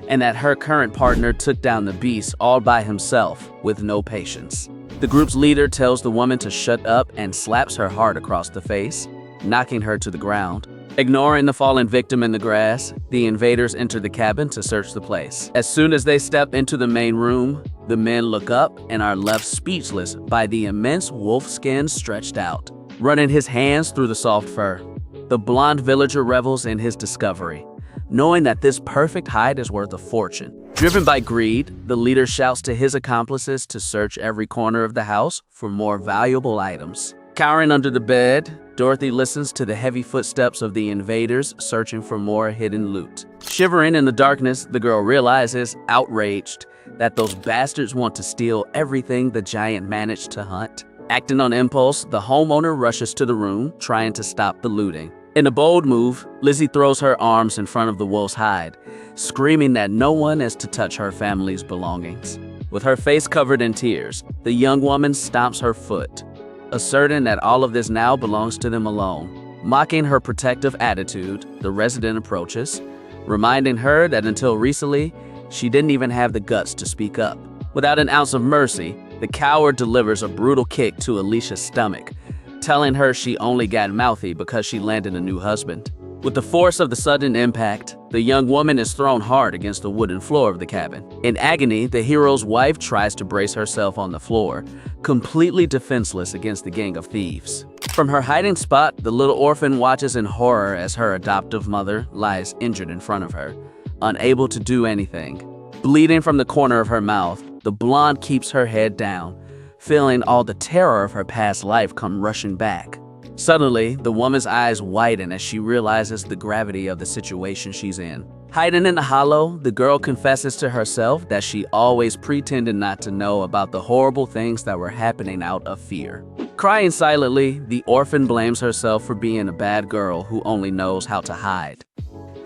and that her current partner took down the beast all by himself with no patience. The group's leader tells the woman to shut up and slaps her hard across the face, knocking her to the ground. Ignoring the fallen victim in the grass, the invaders enter the cabin to search the place. As soon as they step into the main room, the men look up and are left speechless by the immense wolf skin stretched out, running his hands through the soft fur. The blonde villager revels in his discovery, knowing that this perfect hide is worth a fortune. Driven by greed, the leader shouts to his accomplices to search every corner of the house for more valuable items. Cowering under the bed, Dorothy listens to the heavy footsteps of the invaders searching for more hidden loot. Shivering in the darkness, the girl realizes, outraged, that those bastards want to steal everything the giant managed to hunt. Acting on impulse, the homeowner rushes to the room, trying to stop the looting. In a bold move, Lizzie throws her arms in front of the wolf's hide, screaming that no one is to touch her family's belongings. With her face covered in tears, the young woman stomps her foot, asserting that all of this now belongs to them alone. Mocking her protective attitude, the resident approaches, reminding her that until recently, she didn't even have the guts to speak up. Without an ounce of mercy, the coward delivers a brutal kick to Alicia's stomach, telling her she only got mouthy because she landed a new husband. With the force of the sudden impact, the young woman is thrown hard against the wooden floor of the cabin. In agony, the hero's wife tries to brace herself on the floor, completely defenseless against the gang of thieves. From her hiding spot, the little orphan watches in horror as her adoptive mother lies injured in front of her, unable to do anything. Bleeding from the corner of her mouth, the blonde keeps her head down, feeling all the terror of her past life come rushing back. Suddenly, the woman's eyes widen as she realizes the gravity of the situation she's in. Hiding in the hollow, the girl confesses to herself that she always pretended not to know about the horrible things that were happening out of fear. Crying silently, the orphan blames herself for being a bad girl who only knows how to hide,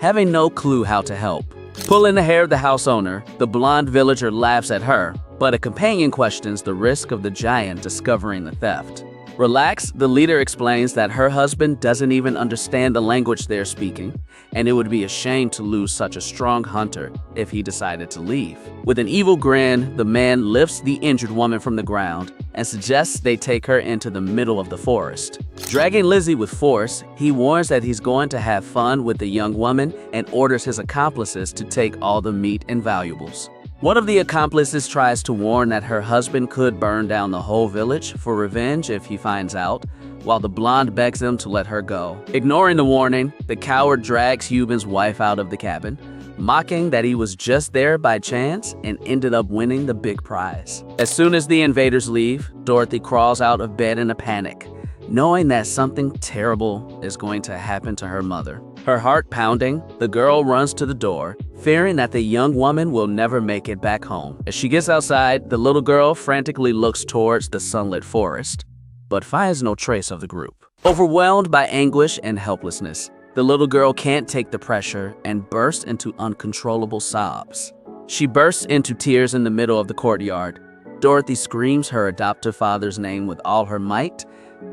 having no clue how to help. Pulling the hair of the house owner, the blonde villager laughs at her, but a companion questions the risk of the giant discovering the theft. Relaxed, the leader explains that her husband doesn't even understand the language they're speaking, and it would be a shame to lose such a strong hunter if he decided to leave. With an evil grin, the man lifts the injured woman from the ground and suggests they take her into the middle of the forest. Dragging Lizzie with force, he warns that he's going to have fun with the young woman and orders his accomplices to take all the meat and valuables. One of the accomplices tries to warn that her husband could burn down the whole village for revenge if he finds out, while the blonde begs them to let her go. Ignoring the warning, the coward drags Huben's wife out of the cabin, mocking that he was just there by chance and ended up winning the big prize. As soon as the invaders leave, Dorothy crawls out of bed in a panic, knowing that something terrible is going to happen to her mother. Her heart pounding, the girl runs to the door, fearing that the young woman will never make it back home. As she gets outside, the little girl frantically looks towards the sunlit forest, but finds no trace of the group. Overwhelmed by anguish and helplessness, the little girl can't take the pressure and bursts into uncontrollable sobs. She bursts into tears in the middle of the courtyard. Dorothy screams her adoptive father's name with all her might,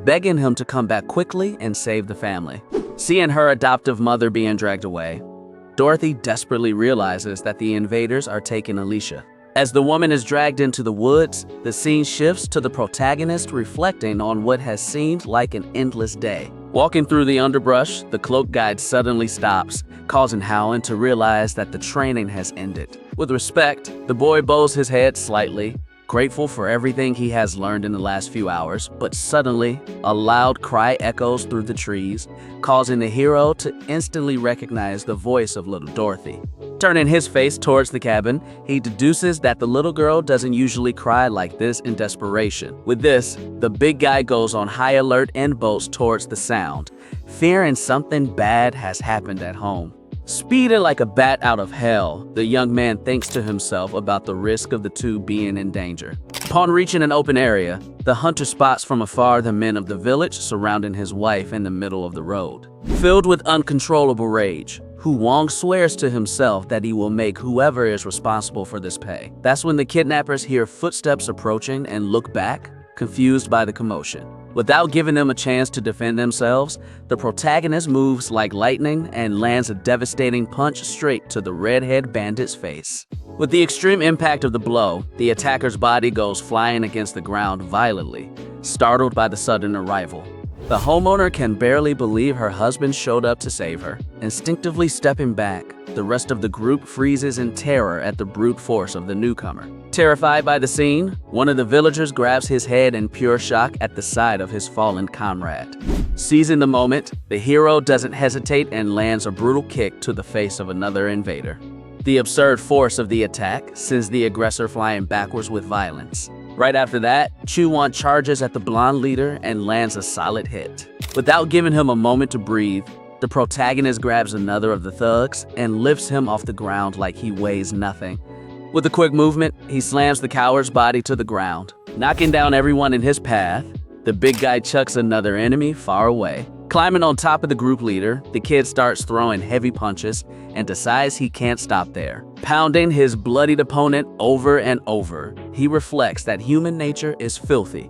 begging him to come back quickly and save the family. Seeing her adoptive mother being dragged away, Dorothy desperately realizes that the invaders are taking Alicia. As the woman is dragged into the woods, the scene shifts to the protagonist reflecting on what has seemed like an endless day. Walking through the underbrush, the cloak guide suddenly stops, causing Howland to realize that the training has ended. With respect, the boy bows his head slightly, grateful for everything he has learned in the last few hours, but suddenly, a loud cry echoes through the trees, causing the hero to instantly recognize the voice of little Dorothy. Turning his face towards the cabin, he deduces that the little girl doesn't usually cry like this in desperation. With this, the big guy goes on high alert and bolts towards the sound, fearing something bad has happened at home. Speeding like a bat out of hell, the young man thinks to himself about the risk of the two being in danger. Upon reaching an open area, the hunter spots from afar the men of the village surrounding his wife in the middle of the road. Filled with uncontrollable rage, Hu Wong swears to himself that he will make whoever is responsible for this pay. That's when the kidnappers hear footsteps approaching and look back, confused by the commotion. Without giving them a chance to defend themselves, the protagonist moves like lightning and lands a devastating punch straight to the redhead bandit's face. With the extreme impact of the blow, the attacker's body goes flying against the ground violently, startled by the sudden arrival. The homeowner can barely believe her husband showed up to save her. Instinctively stepping back, the rest of the group freezes in terror at the brute force of the newcomer. Terrified by the scene, one of the villagers grabs his head in pure shock at the sight of his fallen comrade. Seizing the moment, the hero doesn't hesitate and lands a brutal kick to the face of another invader. The absurd force of the attack sends the aggressor flying backwards with violence. Right after that, Chu-won charges at the blonde leader and lands a solid hit. Without giving him a moment to breathe, the protagonist grabs another of the thugs and lifts him off the ground like he weighs nothing. With a quick movement, he slams the coward's body to the ground. Knocking down everyone in his path, the big guy chucks another enemy far away. Climbing on top of the group leader, the kid starts throwing heavy punches and decides he can't stop there. Pounding his bloodied opponent over and over, he reflects that human nature is filthy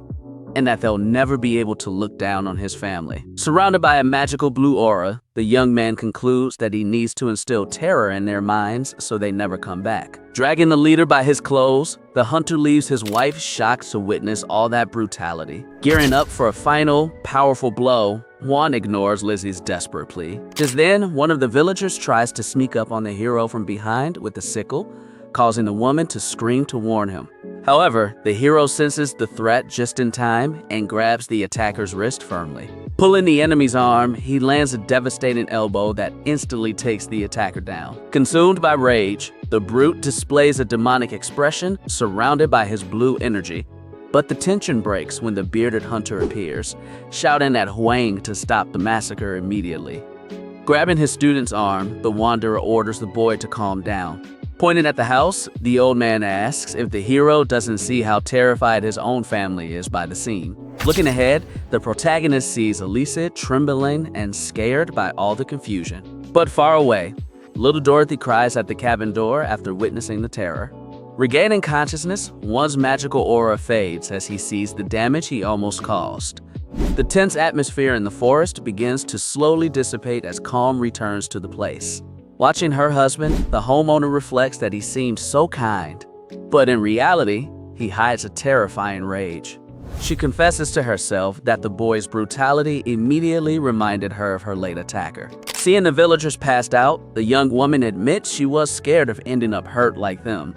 and that they'll never be able to look down on his family. Surrounded by a magical blue aura, the young man concludes that he needs to instill terror in their minds so they never come back. Dragging the leader by his clothes, the hunter leaves his wife shocked to witness all that brutality. Gearing up for a final, powerful blow, Juan ignores Lizzie's desperate plea. Just then, one of the villagers tries to sneak up on the hero from behind with a sickle, causing the woman to scream to warn him. However, the hero senses the threat just in time and grabs the attacker's wrist firmly. Pulling the enemy's arm, he lands a devastating elbow that instantly takes the attacker down. Consumed by rage, the brute displays a demonic expression surrounded by his blue energy. But the tension breaks when the bearded hunter appears, shouting at Huang to stop the massacre immediately. Grabbing his student's arm, the wanderer orders the boy to calm down. Pointing at the house, the old man asks if the hero doesn't see how terrified his own family is by the scene. Looking ahead, the protagonist sees Alicia trembling and scared by all the confusion. But far away, little Dorothy cries at the cabin door after witnessing the terror. Regaining consciousness, one's magical aura fades as he sees the damage he almost caused. The tense atmosphere in the forest begins to slowly dissipate as calm returns to the place. Watching her husband, the homeowner reflects that he seemed so kind, but in reality, he hides a terrifying rage. She confesses to herself that the boy's brutality immediately reminded her of her late attacker. Seeing the villagers passed out, the young woman admits she was scared of ending up hurt like them.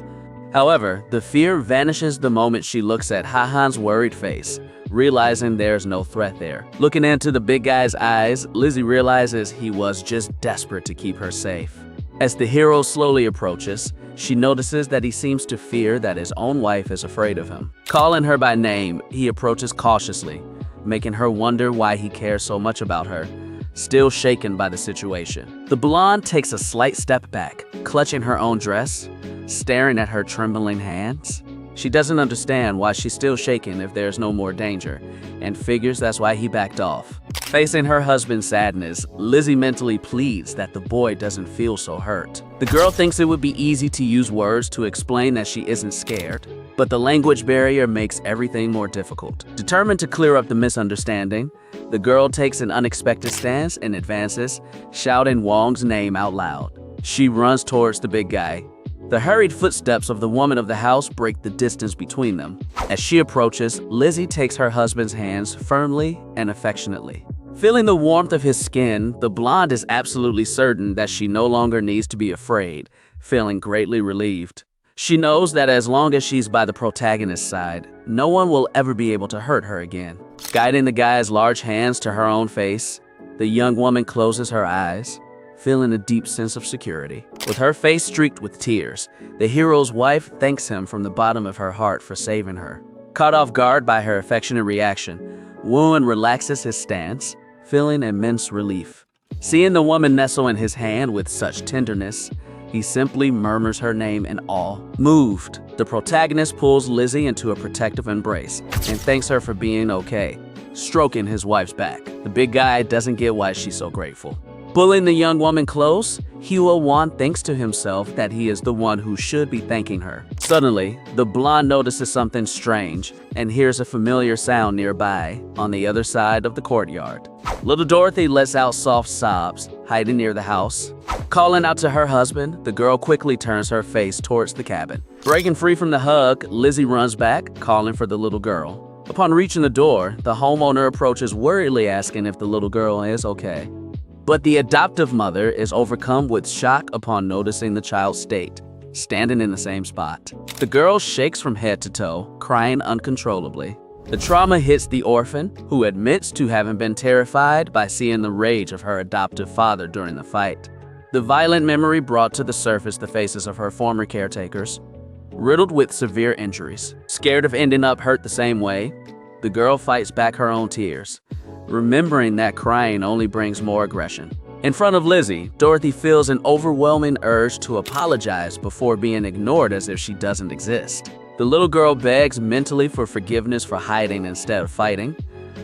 However, the fear vanishes the moment she looks at Hahan's worried face, realizing there's no threat there. Looking into the big guy's eyes, Lizzie realizes he was just desperate to keep her safe. As the hero slowly approaches, she notices that he seems to fear that his own wife is afraid of him. Calling her by name, he approaches cautiously, making her wonder why he cares so much about her. still shaken by the situation. The blonde takes a slight step back, clutching her own dress, staring at her trembling hands. She doesn't understand why she's still shaking if there's no more danger, and figures that's why he backed off. Facing her husband's sadness, Lizzie mentally pleads that the boy doesn't feel so hurt. The girl thinks it would be easy to use words to explain that she isn't scared, but the language barrier makes everything more difficult. Determined to clear up the misunderstanding, the girl takes an unexpected stance and advances, shouting Wong's name out loud. She runs towards the big guy. The hurried footsteps of the woman of the house break the distance between them. As she approaches, Lizzie takes her husband's hands firmly and affectionately. Feeling the warmth of his skin, the blonde is absolutely certain that she no longer needs to be afraid, feeling greatly relieved. She knows that as long as she's by the protagonist's side, no one will ever be able to hurt her again. Guiding the guy's large hands to her own face, the young woman closes her eyes, feeling a deep sense of security. With her face streaked with tears, the hero's wife thanks him from the bottom of her heart for saving her. Caught off guard by her affectionate reaction, Woon relaxes his stance, feeling immense relief. Seeing the woman nestle in his hand with such tenderness, he simply murmurs her name in awe. Moved, the protagonist pulls Lizzie into a protective embrace and thanks her for being okay, stroking his wife's back. The big guy doesn't get why she's so grateful. Pulling the young woman close, Hua Wan thinks to himself that he is the one who should be thanking her. Suddenly, the blonde notices something strange and hears a familiar sound nearby on the other side of the courtyard. Little Dorothy lets out soft sobs, hiding near the house. Calling out to her husband, the girl quickly turns her face towards the cabin. Breaking free from the hug, Lizzie runs back, calling for the little girl. Upon reaching the door, the homeowner approaches worriedly asking if the little girl is okay. But the adoptive mother is overcome with shock upon noticing the child's state, standing in the same spot. The girl shakes from head to toe, crying uncontrollably. The trauma hits the orphan, who admits to having been terrified by seeing the rage of her adoptive father during the fight. The violent memory brought to the surface the faces of her former caretakers, riddled with severe injuries. Scared of ending up hurt the same way, the girl fights back her own tears, remembering that crying only brings more aggression. In front of Lizzie, Dorothy feels an overwhelming urge to apologize before being ignored as if she doesn't exist. The little girl begs mentally for forgiveness for hiding instead of fighting,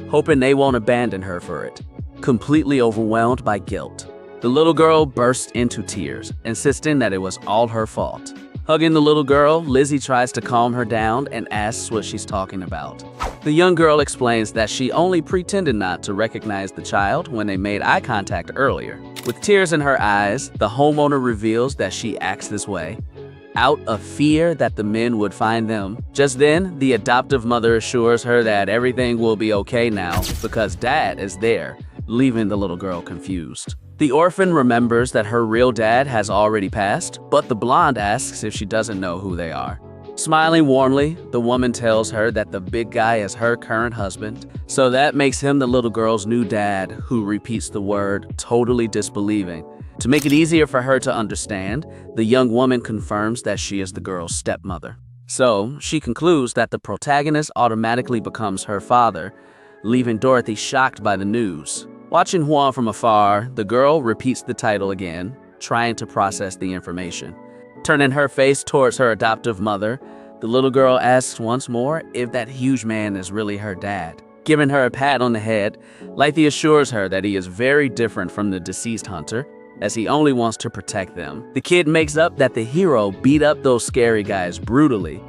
hoping they won't abandon her for it. Completely overwhelmed by guilt, the little girl bursts into tears, insisting that it was all her fault. Hugging the little girl, Lizzie tries to calm her down and asks what she's talking about. The young girl explains that she only pretended not to recognize the child when they made eye contact earlier. With tears in her eyes, the homeowner reveals that she acts this way out of fear that the men would find them. Just then, the adoptive mother assures her that everything will be okay now because dad is there, leaving the little girl confused. The orphan remembers that her real dad has already passed, but the blonde asks if she doesn't know who they are. Smiling warmly, the woman tells her that the big guy is her current husband, so that makes him the little girl's new dad, who repeats the word, totally disbelieving. To make it easier for her to understand, the young woman confirms that she is the girl's stepmother. So, she concludes that the protagonist automatically becomes her father, leaving Dorothy shocked by the news. Watching Hua from afar, the girl repeats the title again, trying to process the information. Turning her face towards her adoptive mother, the little girl asks once more if that huge man is really her dad. Giving her a pat on the head, Lythie assures her that he is very different from the deceased hunter, as he only wants to protect them. The kid makes up that the hero beat up those scary guys brutally,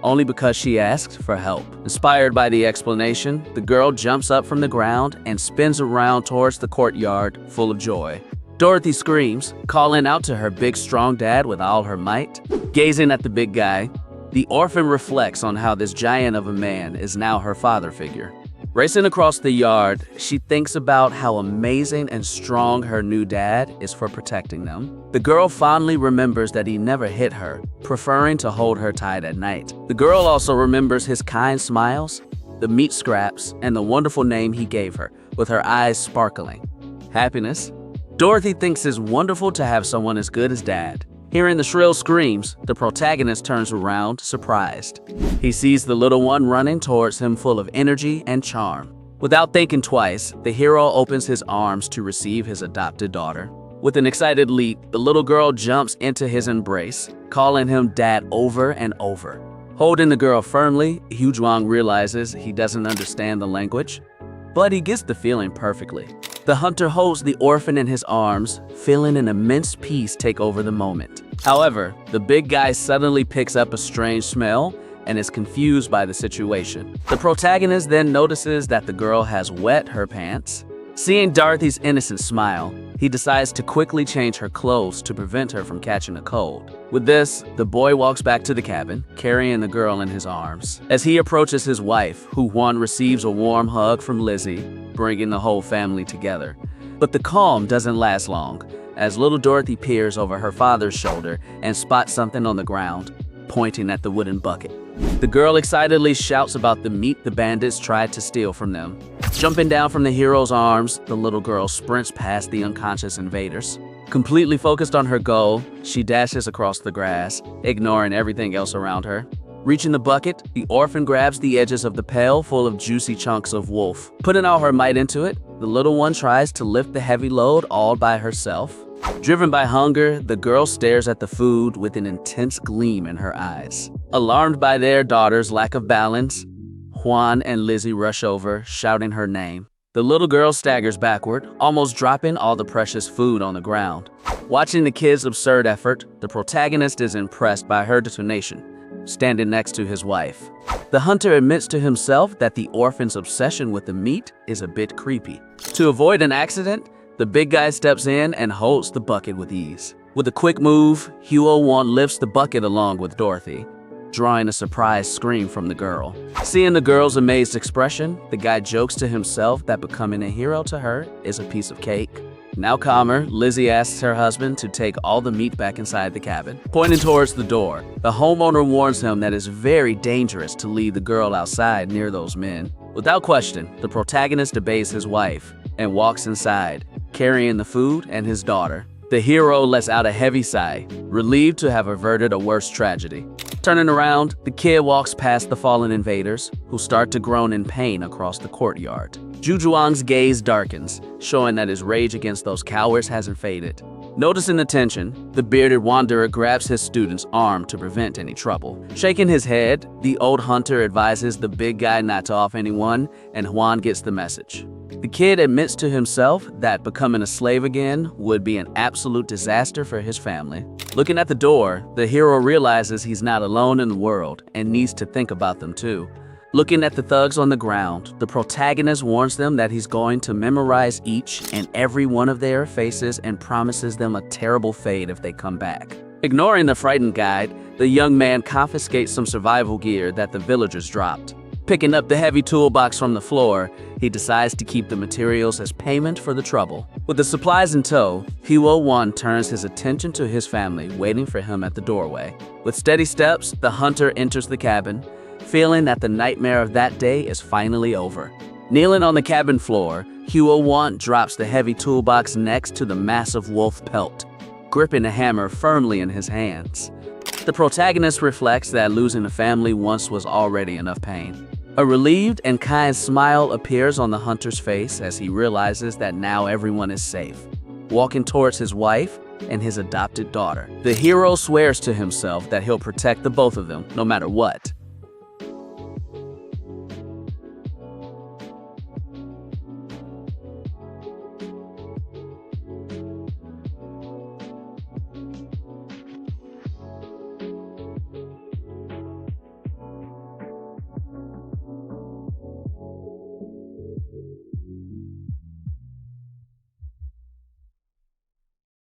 only because she asked for help. Inspired by the explanation, the girl jumps up from the ground and spins around towards the courtyard, full of joy. Dorothy screams, calling out to her big strong dad with all her might. Gazing at the big guy, the orphan reflects on how this giant of a man is now her father figure. Racing across the yard, she thinks about how amazing and strong her new dad is for protecting them. The girl fondly remembers that he never hit her, preferring to hold her tight at night. The girl also remembers his kind smiles, the meat scraps, and the wonderful name he gave her, with her eyes sparkling. Happiness. Dorothy thinks it's wonderful to have someone as good as Dad. Hearing the shrill screams, the protagonist turns around, surprised. He sees the little one running towards him full of energy and charm. Without thinking twice, the hero opens his arms to receive his adopted daughter. With an excited leap, the little girl jumps into his embrace, calling him dad over and over. Holding the girl firmly, Hugh Zhuang realizes he doesn't understand the language, but he gets the feeling perfectly. The hunter holds the orphan in his arms, feeling an immense peace take over the moment. However, the big guy suddenly picks up a strange smell and is confused by the situation. The protagonist then notices that the girl has wet her pants. Seeing Dorothy's innocent smile, he decides to quickly change her clothes to prevent her from catching a cold. With this, the boy walks back to the cabin, carrying the girl in his arms. As he approaches his wife, Juan receives a warm hug from Lizzie, bringing the whole family together. But the calm doesn't last long, as little Dorothy peers over her father's shoulder and spots something on the ground, pointing at the wooden bucket. The girl excitedly shouts about the meat the bandits tried to steal from them. Jumping down from the hero's arms, the little girl sprints past the unconscious invaders. Completely focused on her goal, she dashes across the grass, ignoring everything else around her. Reaching the bucket, the orphan grabs the edges of the pail full of juicy chunks of wolf. Putting all her might into it, the little one tries to lift the heavy load all by herself. Driven by hunger, the girl stares at the food with an intense gleam in her eyes. Alarmed by their daughter's lack of balance, Juan and Lizzie rush over, shouting her name. The little girl staggers backward, almost dropping all the precious food on the ground. Watching the kid's absurd effort, the protagonist is impressed by her determination, standing next to his wife. The hunter admits to himself that the orphan's obsession with the meat is a bit creepy. To avoid an accident, the big guy steps in and holds the bucket with ease. With a quick move, Huo-won lifts the bucket along with Dorothy, drawing a surprised scream from the girl. Seeing the girl's amazed expression, the guy jokes to himself that becoming a hero to her is a piece of cake. Now calmer, Lizzie asks her husband to take all the meat back inside the cabin. Pointing towards the door, the homeowner warns him that it's very dangerous to leave the girl outside near those men. Without question, the protagonist obeys his wife and walks inside, carrying the food and his daughter. The hero lets out a heavy sigh, relieved to have averted a worse tragedy. Turning around, the kid walks past the fallen invaders, who start to groan in pain across the courtyard. Zhuang's gaze darkens, showing that his rage against those cowards hasn't faded. Noticing the tension, the bearded wanderer grabs his student's arm to prevent any trouble. Shaking his head, the old hunter advises the big guy not to off anyone, and Juan gets the message. The kid admits to himself that becoming a slave again would be an absolute disaster for his family. Looking at the door, the hero realizes he's not alone in the world and needs to think about them too. Looking at the thugs on the ground, the protagonist warns them that he's going to memorize each and every one of their faces and promises them a terrible fate if they come back. Ignoring the frightened guide, the young man confiscates some survival gear that the villagers dropped. Picking up the heavy toolbox from the floor, he decides to keep the materials as payment for the trouble. With the supplies in tow, Huo-won turns his attention to his family waiting for him at the doorway. With steady steps, the hunter enters the cabin, feeling that the nightmare of that day is finally over. Kneeling on the cabin floor, Huo-won drops the heavy toolbox next to the massive wolf pelt, gripping the hammer firmly in his hands. The protagonist reflects that losing a family once was already enough pain. A relieved and kind smile appears on the hunter's face as he realizes that now everyone is safe. Walking towards his wife and his adopted daughter, the hero swears to himself that he'll protect the both of them no matter what.